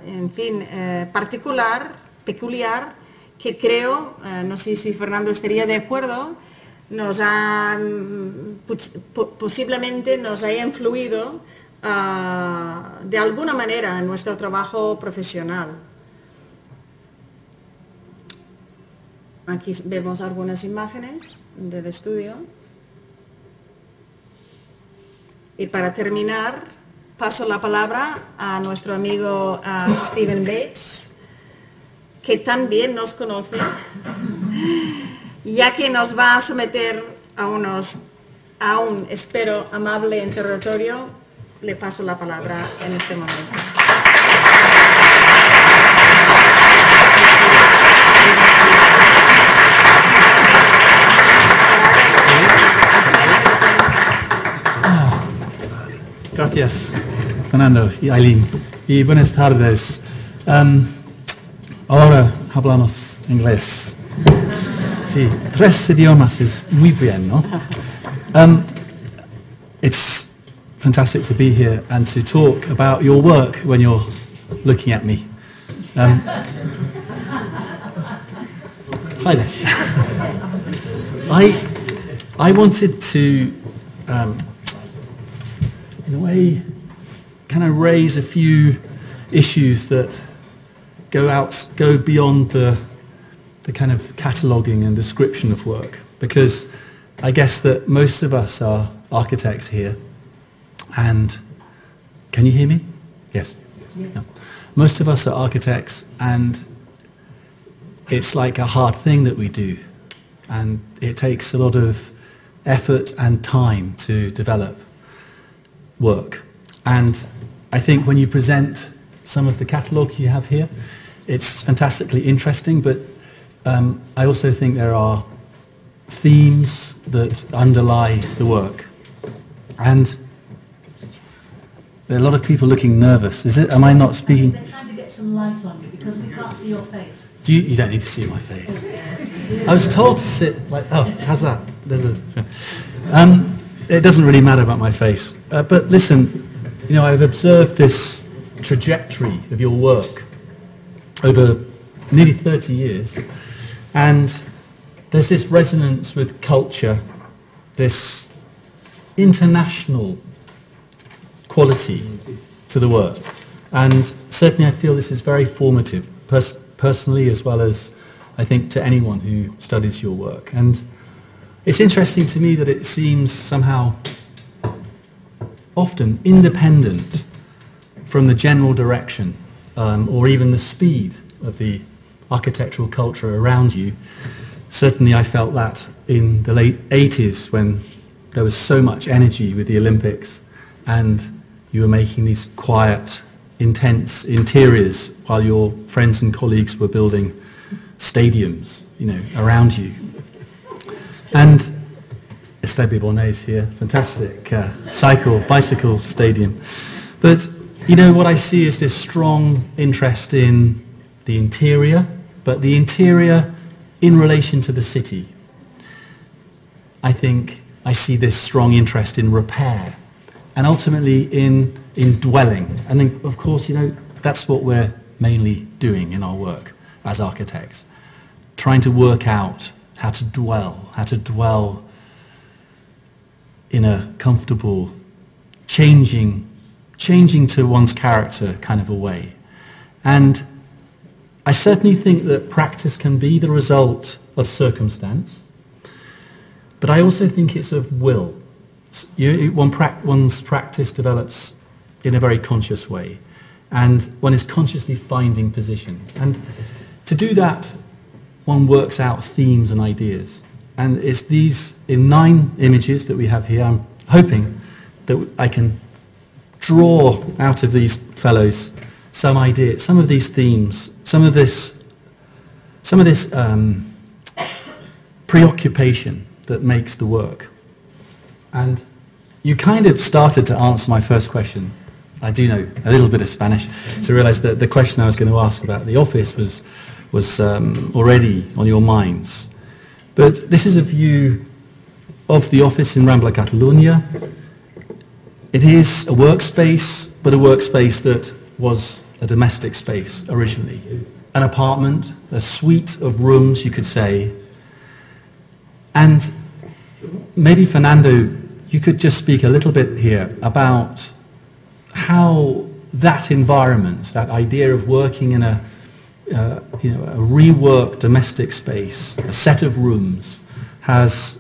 en fin, peculiar, que creo, no sé si Fernando estaría de acuerdo, posiblemente nos haya influido de alguna manera en nuestro trabajo profesional. Aquí vemos algunas imágenes del estudio. Y para terminar, paso la palabra a nuestro amigo Stephen Bates, que también nos conoce, ya que nos va a someter a un, espero, amable interrogatorio. Le paso la palabra en este momento. Gracias, Fernando y Eileen. Y buenas tardes. Ahora hablamos inglés. Sí, 3 idiomas es muy bien, ¿no? It's fantastic to be here and to talk about your work when you're looking at me. Hi there. I wanted to, in a way, kind of raise a few issues that go beyond the kind of cataloguing and description of work, because I guess that most of us are architects here, and can you hear me? Yes. Yeah. Most of us are architects, and it's like a hard thing that we do, and it takes a lot of effort and time to develop work. And I think when you present some of the catalogue you have here, it's fantastically interesting, but I also think there are themes that underlie the work. And there are a lot of people looking nervous. Am I not speaking? They're trying to get some light on you because we can't see your face. You don't need to see my face. I was told to sit like, oh, how's that? There's a... it doesn't really matter about my face. But listen, you know, I've observed this trajectory of your work over nearly 30 years, and there's this resonance with culture, this international quality to the work. And certainly I feel this is very formative, personally as well as I think to anyone who studies your work. And it's interesting to me that it seems somehow often independent from the general direction or even the speed of the architectural culture around you. Certainly I felt that in the late 80s when there was so much energy with the Olympics and you were making these quiet, intense interiors while your friends and colleagues were building stadiums, you know, around you. And Estebe Bornay's here, fantastic bicycle stadium. But, you know, what I see is this strong interest in the interior, but the interior in relation to the city. I think I see this strong interest in repair and ultimately in dwelling. And then, of course, you know, that's what we're mainly doing in our work as architects, trying to work out how to dwell in a comfortable, changing to one's character kind of a way. And I certainly think that practice can be the result of circumstance, but I also think it's of will. One's practice develops in a very conscious way, and one is consciously finding position. And to do that, one works out themes and ideas. And it's these, in 9 images that we have here, I'm hoping that I can draw out of these fellows some idea, some of these themes, some of this preoccupation that makes the work. And you kind of started to answer my first question. I do know a little bit of Spanish to realize that the question I was going to ask about the office was already on your minds. But this is a view of the office in Rambla Catalunya. It is a workspace, but a workspace that was a domestic space originally. An apartment, a suite of rooms, you could say. And maybe, Fernando, you could just speak a little bit here about how that environment, that idea of working in a reworked domestic space, a set of rooms, has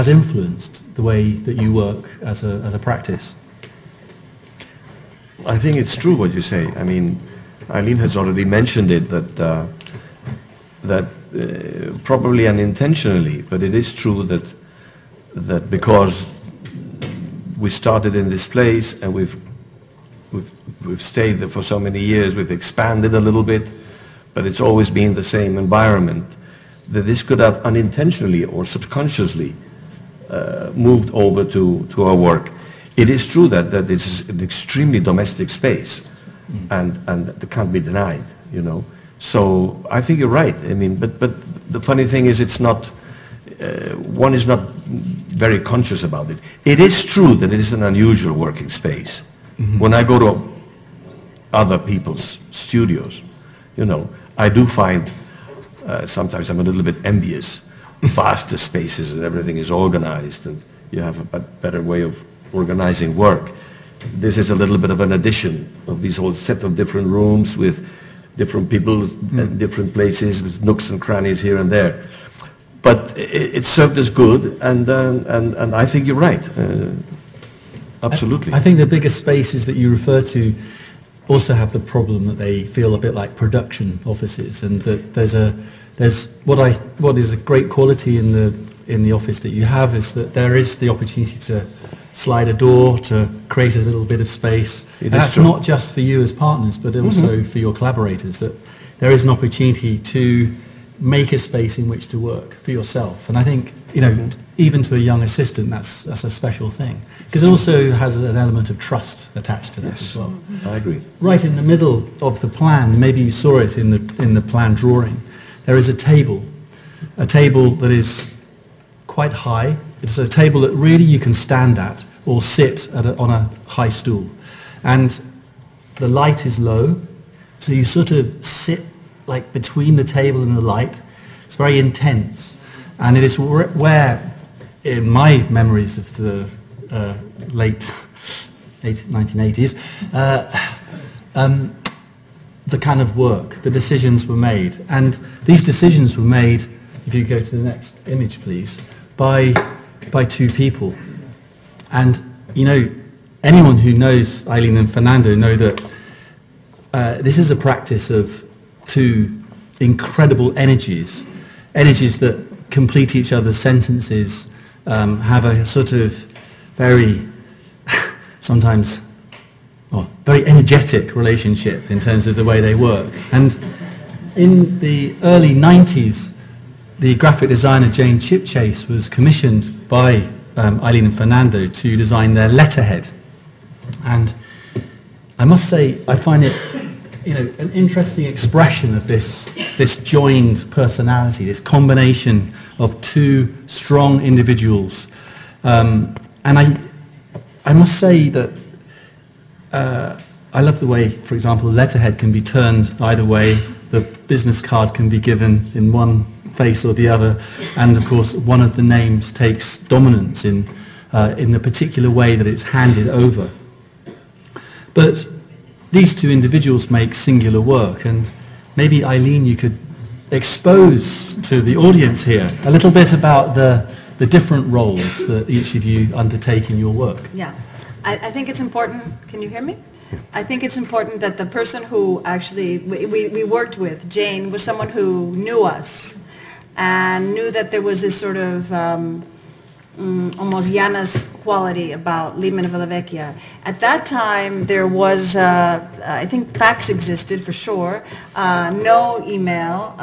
influenced the way that you work as a practice. I think it's true what you say. I mean, Eileen has already mentioned it, that probably unintentionally, but it is true that because we started in this place and we've stayed there for so many years, we've expanded a little bit, but it's always been the same environment, that this could have unintentionally or subconsciously moved over to our work. It is true that it's an extremely domestic space, and that can't be denied, you know. So I think you're right. I mean, but the funny thing is, it's not. One is not very conscious about it. It is true that it is an unusual working space. Mm-hmm. When I go to other people's studios, you know, I do find sometimes I'm a little bit envious. Vaster spaces and everything is organized, and you have a better way of organizing work. This is a little bit of an addition of these whole set of different rooms with different people and different places with nooks and crannies here and there. But it served us good, and I think you're right. Absolutely. I think the bigger spaces that you refer to also have the problem that they feel a bit like production offices, and that there's what is a great quality in the office that you have is that there is the opportunity to slide a door, to create a little bit of space. And that's not just for you as partners, but also for your collaborators, that there is an opportunity to make a space in which to work for yourself. And I think, you know, even to a young assistant, that's a special thing, because it also has an element of trust attached to that as well. I agree. Right in the middle of the plan, maybe you saw it in the plan drawing, there is a table that is quite high, It's a table that really you can stand at or sit on a high stool. And the light is low, so you sort of sit like between the table and the light. It's very intense. And it is where, in my memories of the late 1980s, the kind of work, the decisions were made. And these decisions were made, if you go to the next image please, by two people. And you know, anyone who knows Eileen and Fernando know that this is a practice of two incredible energies that complete each other's sentences, have a sort of very, sometimes, very energetic relationship in terms of the way they work. And in the early 90s, the graphic designer Jane Chipchase was commissioned by Eileen and Fernando to design their letterhead. And I must say, I find it, you know, an interesting expression of this joined personality, this combination of two strong individuals. And I must say that I love the way, for example, letterhead can be turned either way. The business card can be given in one face or the other, and of course one of the names takes dominance in the particular way that it's handed over. But these two individuals make singular work, and maybe Eileen, you could expose to the audience here a little bit about the different roles that each of you undertake in your work. Yeah, I think it's important. Can you hear me? I think it's important that the person who actually we worked with, Jane, was someone who knew us and knew that there was this sort of almost Janus quality about Liebman and Villavecchia. At that time, there was, I think fax existed for sure, no email,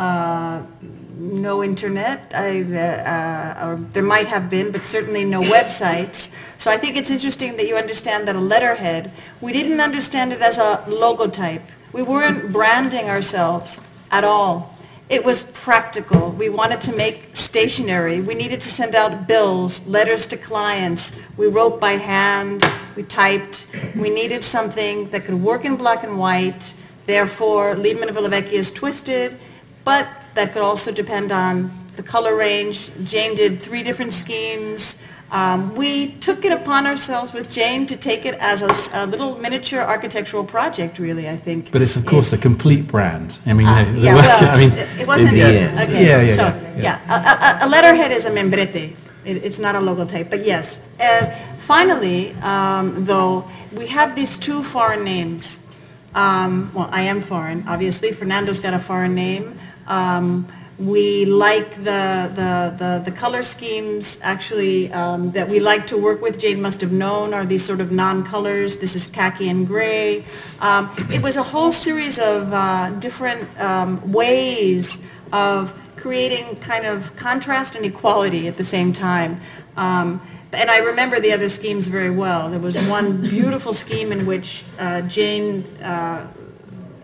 no internet, or there might have been, but certainly no websites. So I think it's interesting that you understand that a letterhead, we didn't understand it as a logotype. We weren't branding ourselves at all. It was practical. We wanted to make stationery. We needed to send out bills, letters to clients. We wrote by hand. We typed. We needed something that could work in black and white. Therefore, Liebman and Villavecchia is twisted, but that could also depend on the color range. Jane did 3 different schemes. We took it upon ourselves with Jane to take it as a little miniature architectural project, really, I think. But it's, of course, a complete brand. I mean, yeah, well, I mean, it wasn't. Okay. Yeah. A letterhead is a membrete. It's not a logotype, but yes. Finally, though, we have these 2 foreign names. Well, I am foreign, obviously. Fernando's got a foreign name. We like the color schemes, actually, that we like to work with. Jane must have known are these sort of non-colors. This is khaki and gray. It was a whole series of different ways of creating kind of contrast and equality at the same time. And I remember the other schemes very well. There was one beautiful scheme in which Jane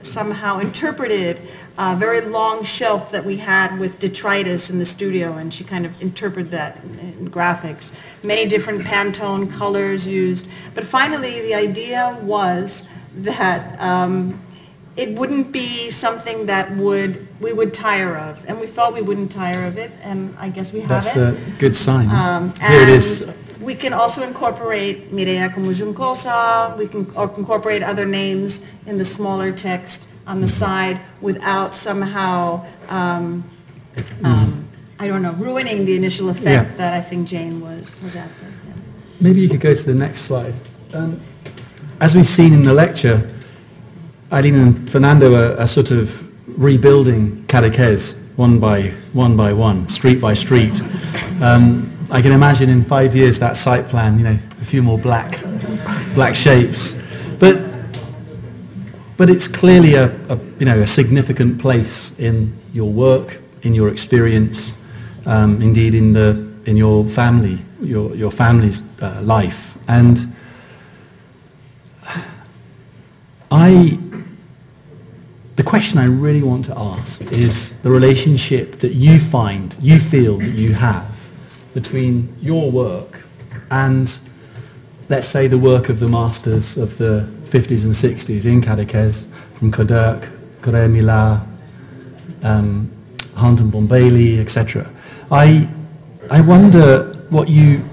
somehow interpreted a very long shelf that we had with detritus in the studio, and she kind of interpreted that in graphics. Many different Pantone colors used. But finally, the idea was that it wouldn't be something that we would tire of. And we thought we wouldn't tire of it, and I guess we have That's it. That's a good sign. Here it is. We can also incorporate Mireia como Juncosa. We can incorporate other names in the smaller text on the side without somehow, I don't know, ruining the initial effect that I think Jane was after. Yeah. Maybe you could go to the next slide. As we've seen in the lecture, Eileen and Fernando are sort of rebuilding Cadaqués one by one, street by street. I can imagine in 5 years that site plan, you know, a few more black shapes. But it's clearly a significant place in your work, in your experience, indeed in your family, your family's life. And the question I really want to ask is the relationship that you feel that you have between your work and, let's say, the work of the masters of the 50s and 60s in Cadaqués, from Coderc, Correa Milà, Hunt and Bombali, etc. I wonder what you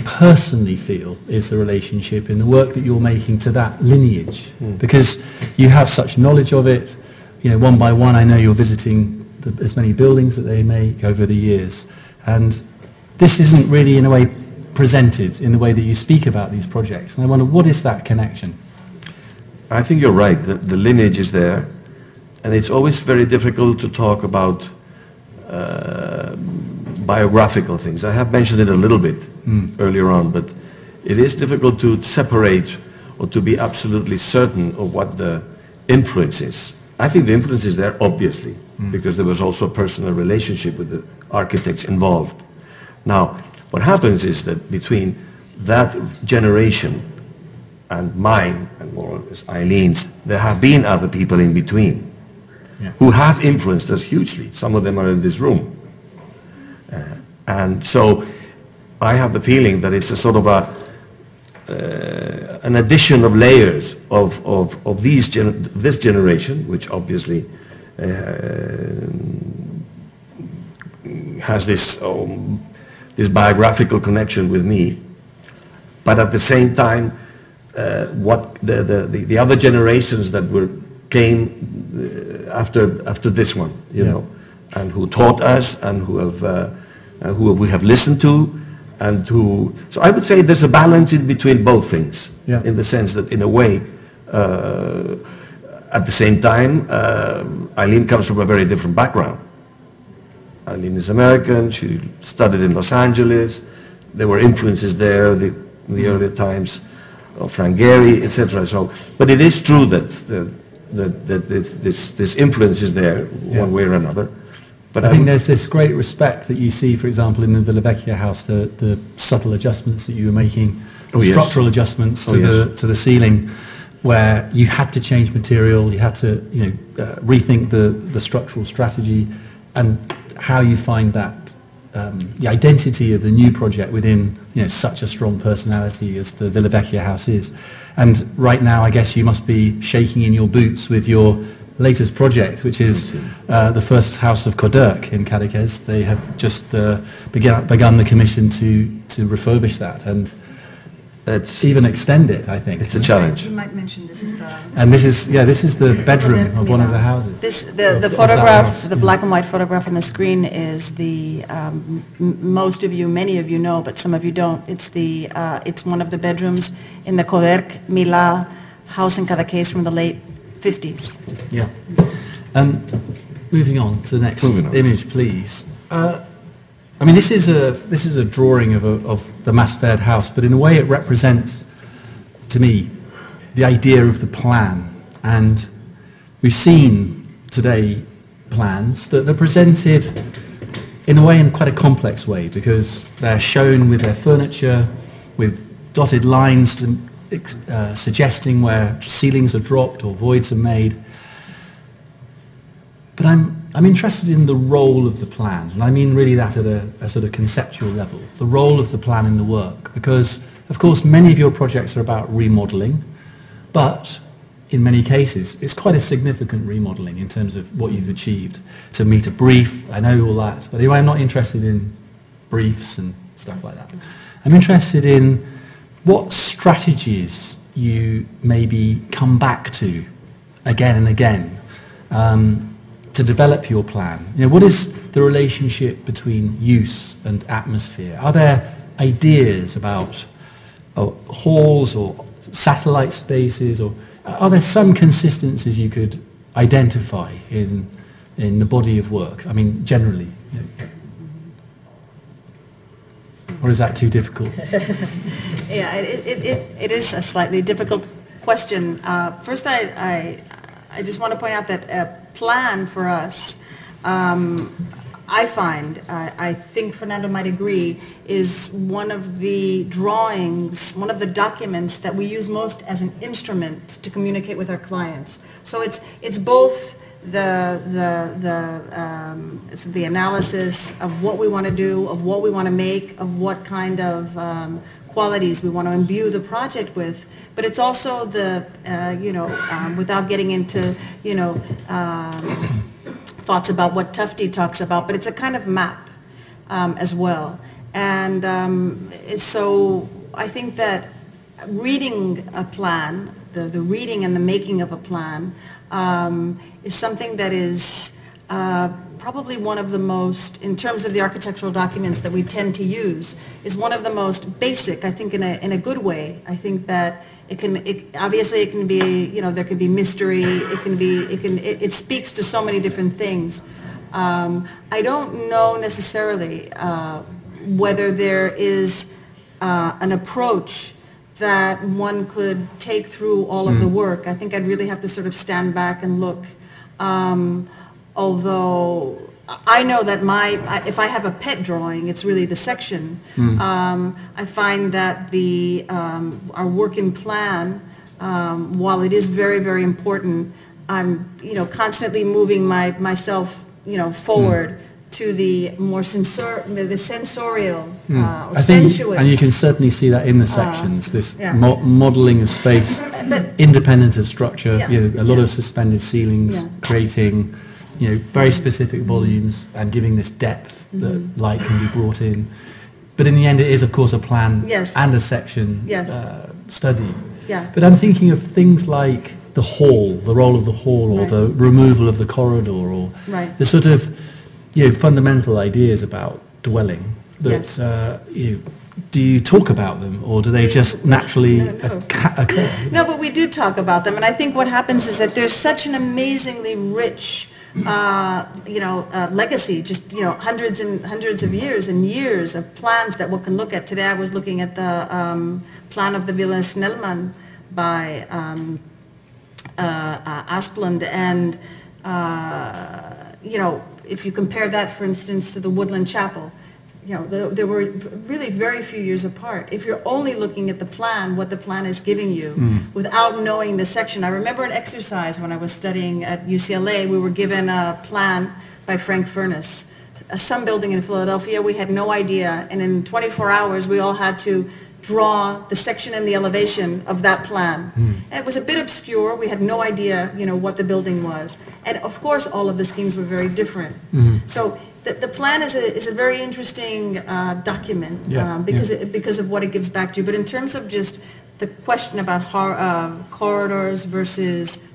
personally feel is the relationship in the work that you're making to that lineage, because you have such knowledge of it. You know, one by one, I know you're visiting as many buildings that they make over the years, and this isn't really, in a way, presented in the way that you speak about these projects. And I wonder, what is that connection? I think you're right. The lineage is there, and it's always very difficult to talk about biographical things. I have mentioned it a little bit earlier on, but it is difficult to separate or to be absolutely certain of what the influence is. I think the influence is there, obviously, because there was also a personal relationship with the architects involved. Now, what happens is that between that generation and mine, and more or less Eileen's, there have been other people in between who have influenced us hugely. Some of them are in this room. And so I have the feeling that it's a sort of an addition of layers of this generation, which obviously has this biographical connection with me, but at the same time, what the other generations that came after this one, you know, and who taught us and who we have listened to, and who. So I would say there's a balance in between both things, in the sense that, in a way, at the same time, Eileen comes from a very different background. Eileen is American. She studied in Los Angeles. There were influences there in the earlier times of Frank Gehry, etc. So, but it is true that this influence is there one way or another. But I think there's this great respect that you see, for example, in the Villavecchia house, the subtle adjustments that you were making, structural adjustments to the ceiling, where you had to change material, you had to rethink the structural strategy, and how you find that the identity of the new project within such a strong personality as the Villavecchia house is. And right now, I guess you must be shaking in your boots with your latest project, which is the first house of Coderc in Cadaqués. They have just begun the commission to refurbish that and even extend it. I think it's a challenge. You might mention this is the. And this is the bedroom of one of the houses. The photograph, the black and white photograph on the screen is the many of you know, but some of you don't. It's one of the bedrooms in the Coderc Milà house in Cadaqués from the late 50s. Yeah. Moving on to the next image, please. I mean, this is a drawing of the Masferd house, but in a way it represents, to me, the idea of the plan. And we've seen today plans that are presented in a way, in quite a complex way, because they're shown with their furniture, with dotted lines suggesting where ceilings are dropped or voids are made. But I'm interested in the role of the plan, and I mean really that at a sort of conceptual level, the role of the plan in the work, because of course many of your projects are about remodeling, but in many cases it's quite a significant remodeling in terms of what you've achieved. To meet a brief, I know all that, but anyway, I'm not interested in briefs and stuff like that. I'm interested in what strategies you maybe come back to again and again to develop your plan. What is the relationship between use and atmosphere? Are there ideas about halls or satellite spaces, or are there some consistencies you could identify in the body of work? I mean, generally. Or is that too difficult? Yeah, it is a slightly difficult question. First, I just want to point out that a plan for us, I think Fernando might agree, is one of the drawings, one of the documents that we use most as an instrument to communicate with our clients. So it's both the analysis of what we want to do, of what we want to make, of what kind of qualities we want to imbue the project with. But it's also the, without getting into, thoughts about what Tufte talks about, but it's a kind of map as well. And so I think that reading a plan, the reading and the making of a plan, is something that is probably one of the most, in terms of the architectural documents that we tend to use, is one of the most basic, I think, in a good way. I think that obviously it can be, there can be mystery, it speaks to so many different things. I don't know necessarily whether there is an approach that one could take through all of the work. I think I'd really have to sort of stand back and look. Although I know that if I have a pet drawing, it's really the section. I find that our working plan, while it is very, very important, I'm constantly moving myself forward to the more sensorial or I think, sensuous. and you can certainly see that in the sections, this modelling of space, independent of structure, a lot of suspended ceilings, creating very specific volumes and giving this depth that light can be brought in. But in the end it is of course a plan and a section study. But I'm thinking of things like the hall, the role of the hall, or the removal of the corridor, or the sort of fundamental ideas about dwelling that do you talk about them, or do they just naturally occur? No, but we do talk about them, and I think what happens is that there's such an amazingly rich legacy, just hundreds and hundreds of years and years of plans that one can look at. Today I was looking at the plan of the Villa Snellman by Asplund, and if you compare that, for instance, to the Woodland Chapel, there were really very few years apart. If you're only looking at the plan, what the plan is giving you, without knowing the section. I remember an exercise when I was studying at UCLA. We were given a plan by Frank Furness, some building in Philadelphia. We had no idea, and in 24 hours we all had to draw the section and the elevation of that plan. And it was a bit obscure. We had no idea, what the building was. And of course, all of the schemes were very different. So the plan is a very interesting document because of what it gives back to you. But in terms of just the question about corridors versus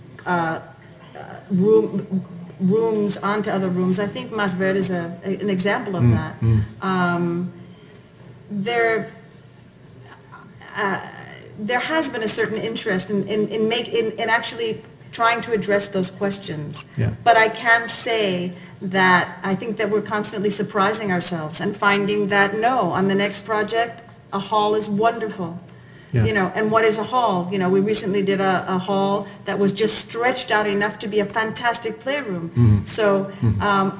rooms onto other rooms, I think Mas Verde is an example of that. There has been a certain interest in actually trying to address those questions. But I can say that I think that we're constantly surprising ourselves and finding that on the next project, a hall is wonderful. And what is a hall? We recently did a hall that was just stretched out enough to be a fantastic playroom. So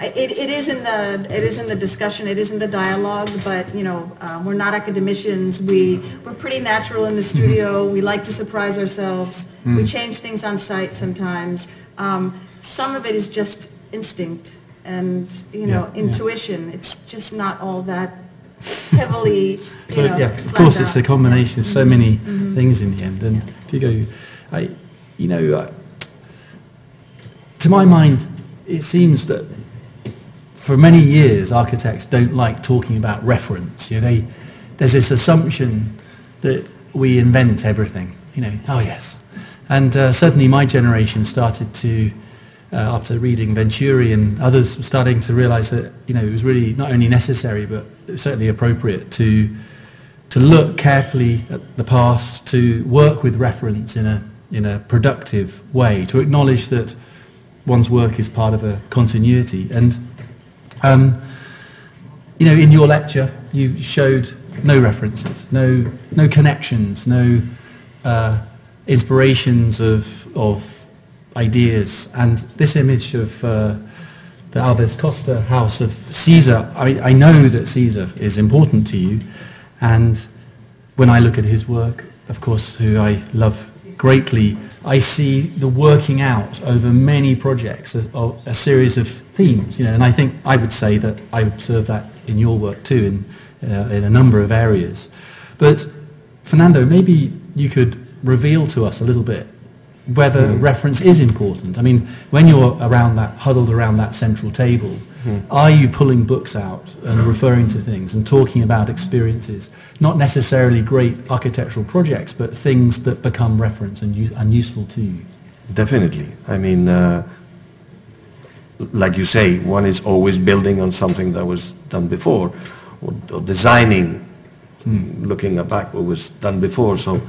it is in the discussion, it is in the dialogue, but we're not academicians. We're pretty natural in the studio. We like to surprise ourselves. We change things on site sometimes. Some of it is just instinct and intuition. It's just not all that heavily, of course, it's a combination of so many things in the end. And if you go, to my mind, it seems that for many years architects don't like talking about reference. There's this assumption that we invent everything. And certainly my generation started to. After reading Venturi and others, starting to realise that it was really not only necessary but certainly appropriate to look carefully at the past, to work with reference in a productive way, to acknowledge that one's work is part of a continuity. And in your lecture you showed no references, no connections, no inspirations of ideas, and this image of the Alves Costa house of Caesar. I know that Caesar is important to you, and when I look at his work, of course, who I love greatly, I see the working out over many projects of a series of themes, and I think I would say that I observe that in your work too, in a number of areas. But Fernando, maybe you could reveal to us a little bit whether reference is important. I mean, when you're huddled around that central table, are you pulling books out and referring to things and talking about experiences, not necessarily great architectural projects, but things that become reference and useful to you? Definitely. I mean, like you say, one is always building on something that was done before, or designing, looking back what was done before. So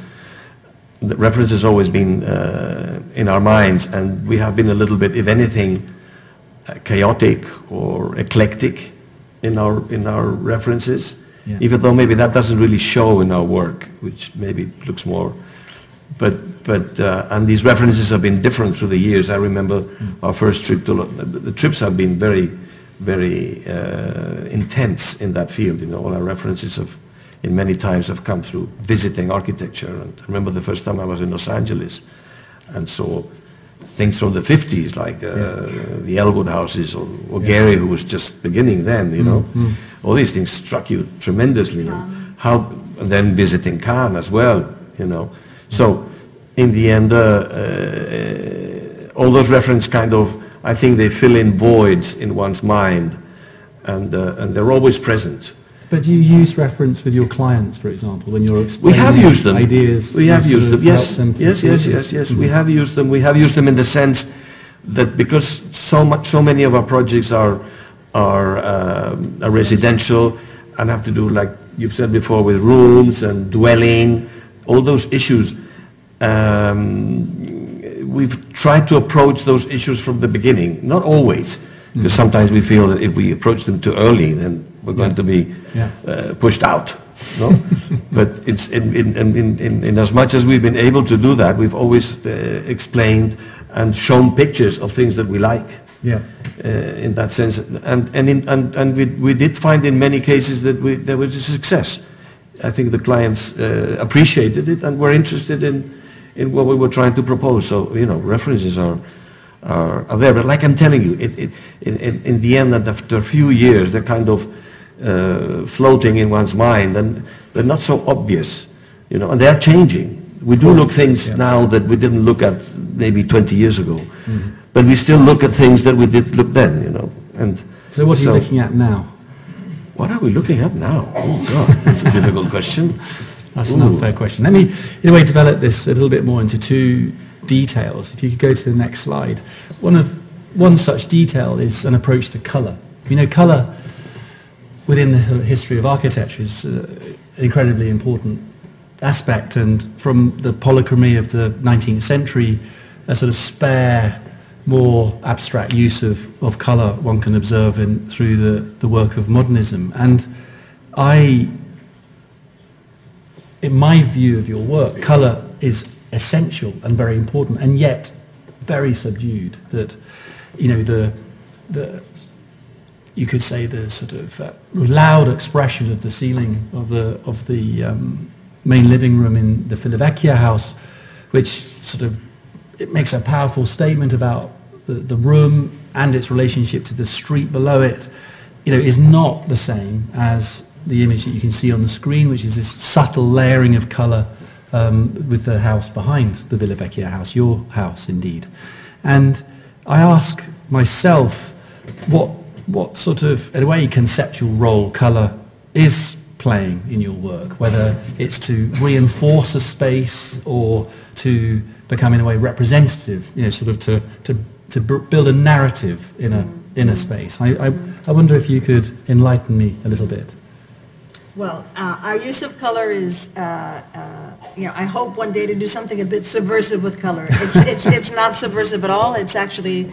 the reference has always been in our minds, and we have been a little bit, if anything, chaotic or eclectic in our references, even though maybe that doesn't really show in our work, which maybe looks more. But and these references have been different through the years. I remember our first trip to the trips have been very, very intense in that field. All our references in many times have come through visiting architecture. And I remember the first time I was in Los Angeles and saw things from the 50s, like the Elwood houses, or Gehry, who was just beginning then, All these things struck you tremendously. And then visiting Cannes as well, So in the end, all those references I think they fill in voids in one's mind, and they're always present. But do you use reference with your clients, for example, when you're explaining ideas? We have used them. Yes. We have used them. We have used them in the sense that because so many of our projects are residential and have to do, like you've said before, with rooms and dwelling, all those issues. We've tried to approach those issues from the beginning. Not always, because sometimes we feel that if we approach them too early, then we're going to be pushed out. No? But it's in as much as we've been able to do that, we've always explained and shown pictures of things that we like. In that sense, and we did find in many cases that there was a success. I think the clients appreciated it and were interested in what we were trying to propose. So references are there. But like I'm telling you, in the end, after a few years, they're kind of floating in one's mind, and they're not so obvious, and they are changing. We do look things now that we didn't look at maybe 20 years ago, but we still look at things that we did look then, And so what are you looking at now? What are we looking at now? Oh God, that's a difficult question. That's an unfair question. Let me, in a way, develop this a little bit more into two details. If you could go to the next slide. One such detail is an approach to colour. Colour within the history of architecture is an incredibly important aspect, and from the polychromy of the 19th century, a sort of spare, more abstract use of colour one can observe through the work of modernism. And in my view of your work, colour is essential and very important, and yet very subdued. That you could say the sort of loud expression of the ceiling of the main living room in the Villavecchia house, which sort of it makes a powerful statement about the room and its relationship to the street below it, is not the same as the image that you can see on the screen, which is this subtle layering of colour with the house behind the Villavecchia house, your house indeed. And I ask myself what sort of, in a way, conceptual role colour is playing in your work, whether it's to reinforce a space or to become, in a way, representative, sort of to build a narrative in a space. I wonder if you could enlighten me a little bit. Well, our use of color is, I hope one day to do something a bit subversive with color. It's not subversive at all. It's actually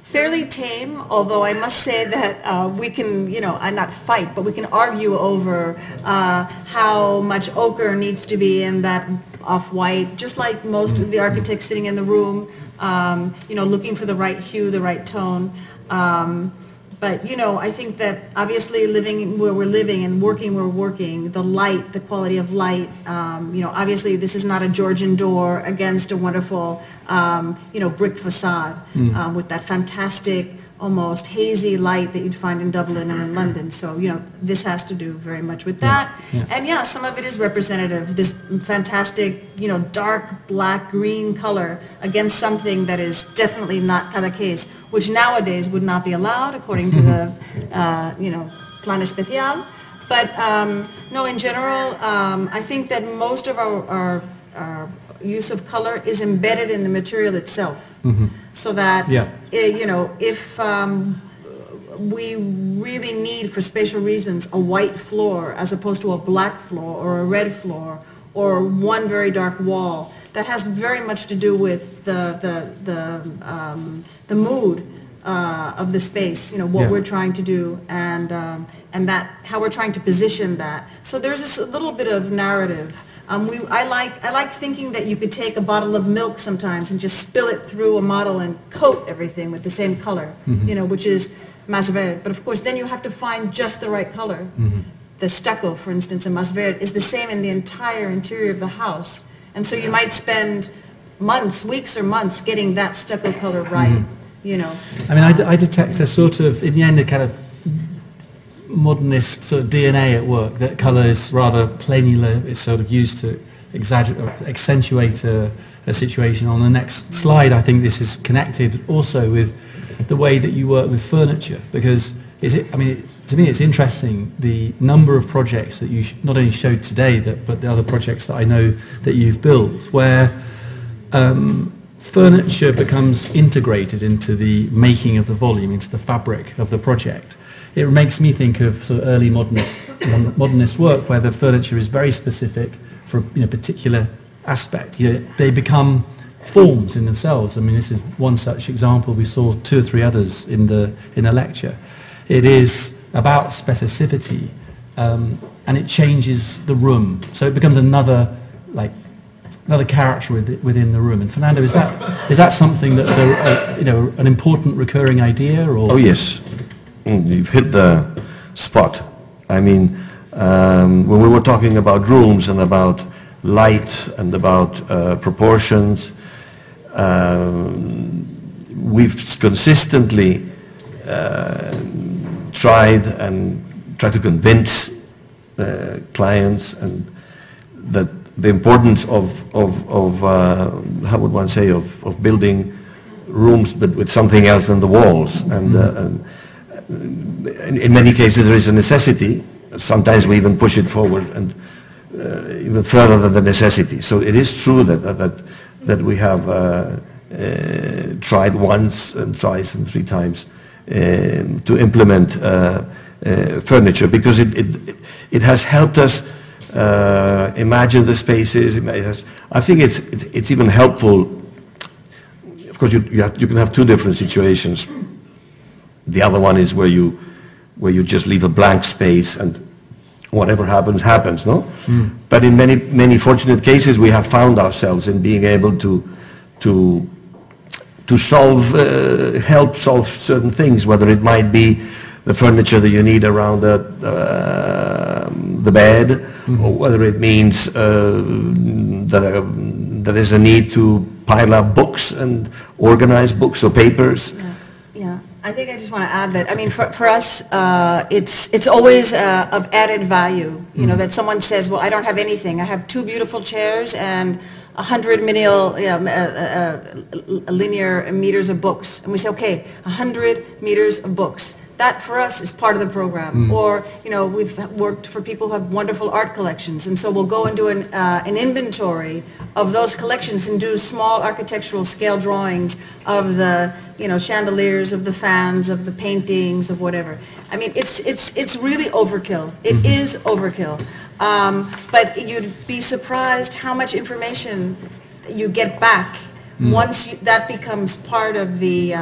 fairly tame, although I must say that we can, not fight, but we can argue over how much ochre needs to be in that off-white, just like most of the architects sitting in the room, looking for the right hue, the right tone. But, you know, I think that obviously living where we're living and working where we're working, the light, the quality of light, you know, obviously this is not a Georgian door against a wonderful, you know, brick facade with that fantastic, almost hazy light that you'd find in Dublin and in London. So, you know, this has to do very much with that. And yeah, some of it is representative. This fantastic, you know, dark black, green color against something that is definitely not the case, which nowadays would not be allowed according to the, you know, plan especial. But no, in general, I think that most of our use of color is embedded in the material itself. So that, you know, if we really need, for spatial reasons, a white floor as opposed to a black floor or a red floor or one very dark wall, that has very much to do with the mood of the space, you know, what we're trying to do, and that how we're trying to position that. So there's this little bit of narrative. I like thinking that you could take a bottle of milk sometimes and just spill it through a model and coat everything with the same color, you know, which is Masverde. But of course, then you have to find just the right color. The stucco, for instance, in Masverde is the same in the entire interior of the house. And so you might spend months, weeks or months getting that stucco color right, you know. I mean, I detect a sort of, in the end, a kind of modernist sort of DNA at work, that colour is rather plainly, it's sort of used to accentuate a situation. On the next slide, I think this is connected also with the way that you work with furniture, because I mean, to me it's interesting the number of projects that you not only showed today, but the other projects that I know that you've built, where furniture becomes integrated into the making of the volume, into the fabric of the project. It makes me think of sort of early modernist work where the furniture is very specific for a particular aspect. You know, they become forms in themselves. I mean, this is one such example. We saw 2 or 3 others in the lecture. It is about specificity, and it changes the room. So it becomes another character within the room. And Fernando, is that something that's an important recurring idea? Or? Oh yes. You've hit the spot. I mean, when we were talking about rooms and about light and about proportions, we've consistently tried to convince clients and that the importance of how would one say, of building rooms but with something else than the walls, and in many cases there is a necessity. Sometimes we even push it forward and even further than the necessity. So it is true that we have tried once and twice and 3 times to implement furniture, because it has helped us imagine the spaces. I think it's even helpful. Of course, you can have 2 different situations. The other one is where you just leave a blank space and whatever happens, happens, no? But in many fortunate cases, we have found ourselves in being able to help solve certain things, whether it might be the furniture that you need around the bed, or whether it means that there's a need to pile up books and organize books or papers. Yeah. I think I just want to add that, I mean, for us, it's always of added value, you know, that someone says, well, I don't have anything. I have 2 beautiful chairs and 100 linear meters of books. And we say, okay, 100 meters of books. That for us is part of the program. Or, you know, we've worked for people who have wonderful art collections, and so we'll go and do an inventory of those collections and do small architectural scale drawings of the, you know, chandeliers, of the fans, of the paintings, of whatever. I mean, it's really overkill. It is overkill. But you'd be surprised how much information you get back once that becomes part of the,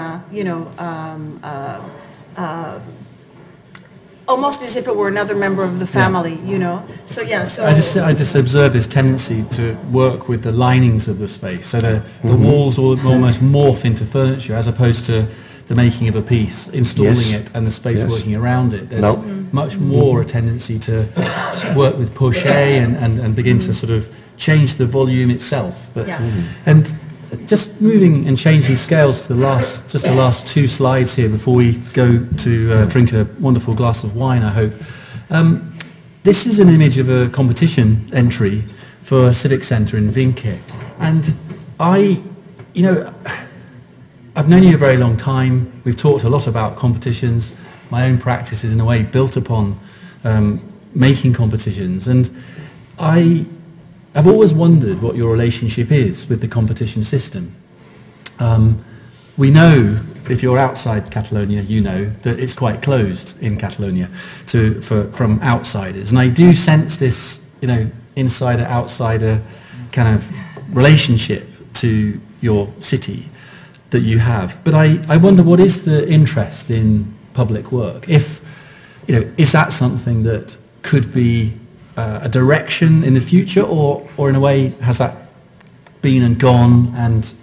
almost as if it were another member of the family, you know. So yeah. So I just observe this tendency to work with the linings of the space, so the walls almost morph into furniture, as opposed to the making of a piece, installing it, and the space working around it. There's much more a tendency to work with push A and begin to sort of change the volume itself. But and just moving and changing scales to the last two slides here before we go to drink a wonderful glass of wine, I hope. This is an image of a competition entry for a civic centre in Vinque. And I've known you a very long time. We've talked a lot about competitions. My own practice is in a way built upon making competitions. And I've always wondered what your relationship is with the competition system. We know, if you're outside Catalonia, you know that it's quite closed in Catalonia from outsiders. And I do sense this, insider-outsider kind of relationship to your city that you have. But I wonder, what is the interest in public work? Is that something that could be a direction in the future, or in a way has that been and gone? And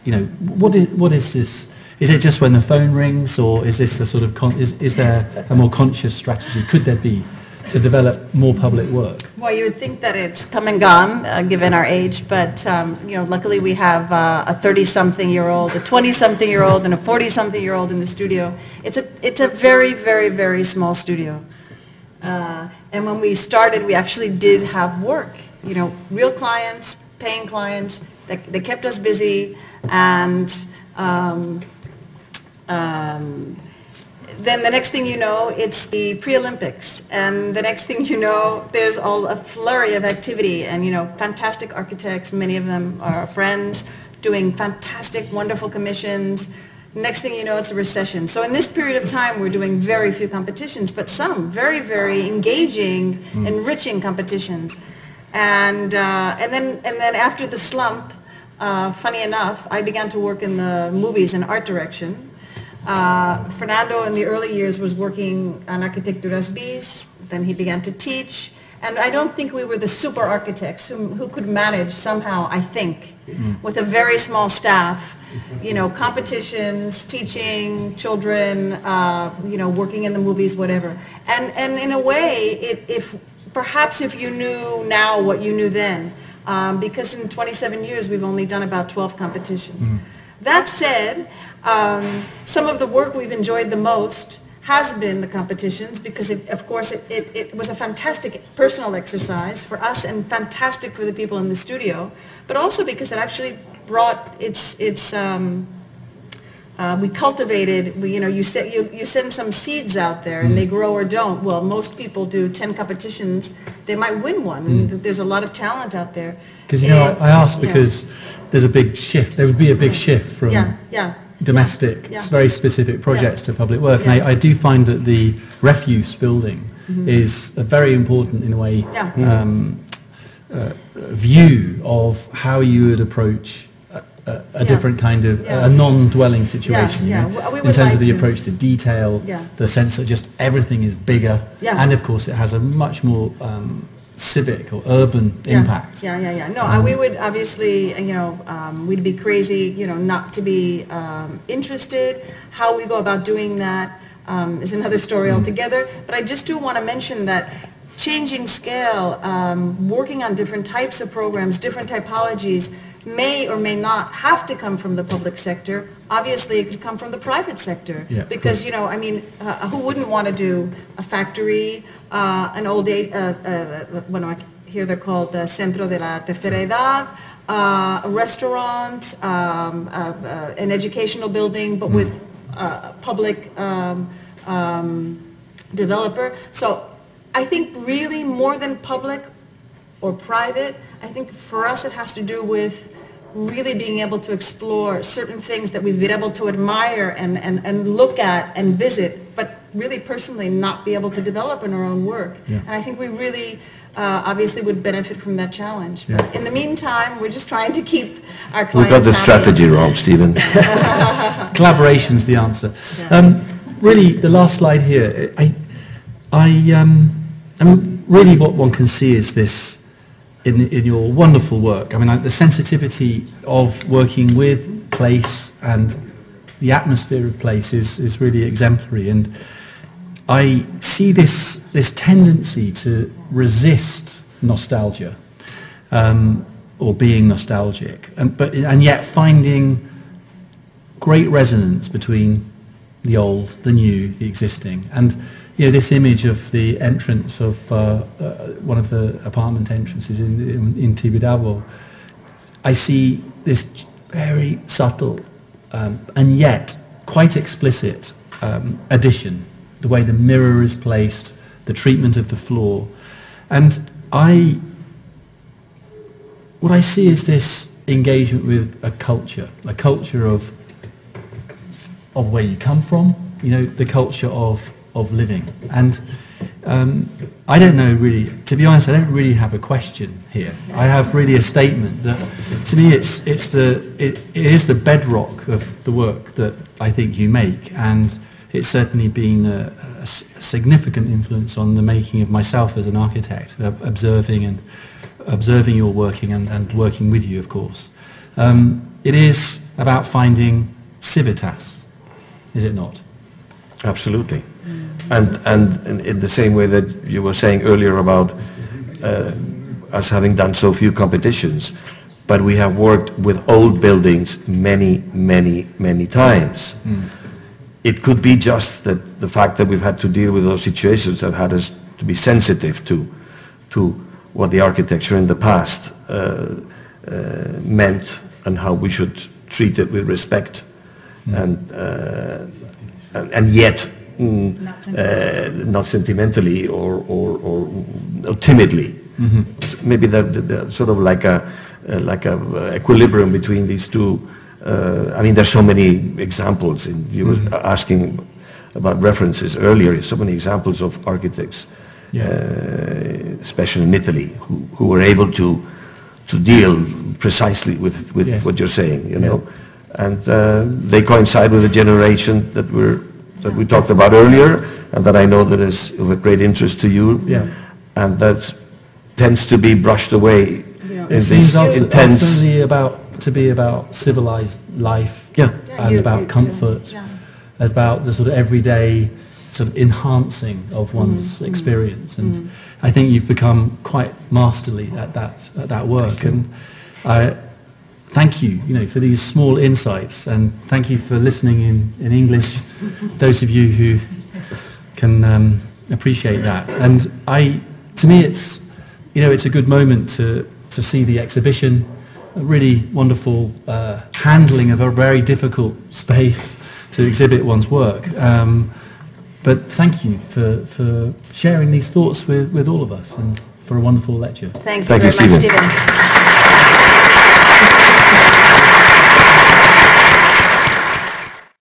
what is this? Is it just when the phone rings, or is this a sort of is there a more conscious strategy? Could there be to develop more public work? Well, you would think that it's come and gone, given our age, but luckily we have a 30-something-year-old, a 20-something-year-old, and a 40-something-year-old in the studio. It's a very, very, very small studio. And when we started, we actually did have work, real clients, paying clients. They kept us busy, and then the next thing you know, it's the pre-Olympics, and the next thing you know, there's a flurry of activity, and fantastic architects, many of them are friends, doing fantastic, wonderful commissions. Next thing you know, it's a recession. So in this period of time, we're doing very few competitions, but some very, very engaging, enriching competitions. And then after the slump, funny enough, I began to work in the movies and art direction. Fernando in the early years was working on Arquitecturas bis, then he began to teach, and I don't think we were the super architects who could manage somehow, I think, with a very small staff, competitions, teaching, children, working in the movies, whatever. And in a way, perhaps if you knew now what you knew then, because in 27 years we've only done about 12 competitions. That said, some of the work we've enjoyed the most has been the competitions, because of course it was a fantastic personal exercise for us and fantastic for the people in the studio, but also because it actually brought we cultivated, you send some seeds out there and they grow or don't. Well, most people do 10 competitions, they might win one, and there's a lot of talent out there. Because I asked because there's a big shift, there would be a big shift from domestic, very specific projects to public work. And I do find that the refuse building is a very important, in a way, view of how you would approach a different kind of a non-dwelling situation, in terms of the approach to detail, the sense that just everything is bigger, and of course it has a much more civic or urban impact. No, we would obviously, we'd be crazy, not to be interested. How we go about doing that is another story altogether. But I just do want to mention that changing scale, working on different types of programs, different typologies, may or may not have to come from the public sector. Obviously, it could come from the private sector, because who wouldn't want to do a factory, an old age, here they're called the Centro de la Tercera Edad, a restaurant, an educational building, but with a public developer. So I think really more than public or private, I think for us it has to do with really being able to explore certain things that we've been able to admire and look at and visit, but really personally not be able to develop in our own work. And I think we really obviously would benefit from that challenge. But in the meantime, we're just trying to keep our clients We got the happy. strategy wrong, Stephen. Collaboration's the answer. Really, the last slide here, really what one can see is this in your wonderful work. The sensitivity of working with place and the atmosphere of place is really exemplary, and I see this tendency to resist nostalgia, or being nostalgic, and yet finding great resonance between the old, the new, the existing. And this image of the entrance of one of the apartment entrances in Tibidabo, I see this very subtle and yet quite explicit addition, the way the mirror is placed, the treatment of the floor. And what I see is this engagement with a culture of where you come from, the culture of living. And I don't know really, to be honest, I don't really have a question here. I have really a statement that, to me, it is the bedrock of the work that I think you make, and it's certainly been a significant influence on the making of myself as an architect, observing your working and working with you, of course. It is about finding civitas, is it not? Absolutely. And in the same way that you were saying earlier about us having done so few competitions, but we have worked with old buildings many, many, many times. It could be just that the fact that we've had to deal with those situations have had us to be sensitive to what the architecture in the past meant and how we should treat it with respect, and yet not sentimentally or timidly. Maybe the sort of like a equilibrium between these two. I mean, there's so many examples, and you were asking about references earlier. So many examples of architects, especially in Italy, who were able to deal precisely with what you're saying, you know, and they coincide with a generation that we talked about earlier, and that I know that is of a great interest to you, and that tends to be brushed away in this intense. Ultimately to be about civilized life, and about comfort, about the sort of everyday sort of enhancing of one's experience, and I think you've become quite masterly at that work, and I thank you, for these small insights, and thank you for listening in English, those of you who can appreciate that. And to me, it's a good moment to see the exhibition, a really wonderful handling of a very difficult space to exhibit one's work. But thank you for sharing these thoughts with all of us, and for a wonderful lecture. Thank you very much, Stephen.